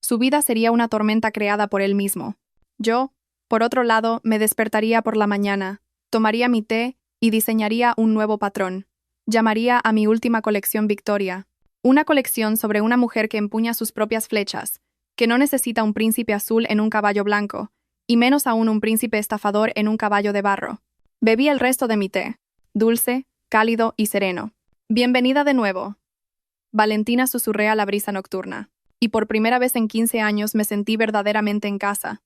Su vida sería una tormenta creada por él mismo. Yo, por otro lado, me despertaría por la mañana, tomaría mi té y diseñaría un nuevo patrón. Llamaría a mi última colección Victoria. Una colección sobre una mujer que empuña sus propias flechas, que no necesita un príncipe azul en un caballo blanco, y menos aún un príncipe estafador en un caballo de barro. Bebí el resto de mi té, dulce, cálido y sereno. Bienvenida de nuevo. Valentina, susurré a la brisa nocturna. Y por primera vez en 15 años me sentí verdaderamente en casa.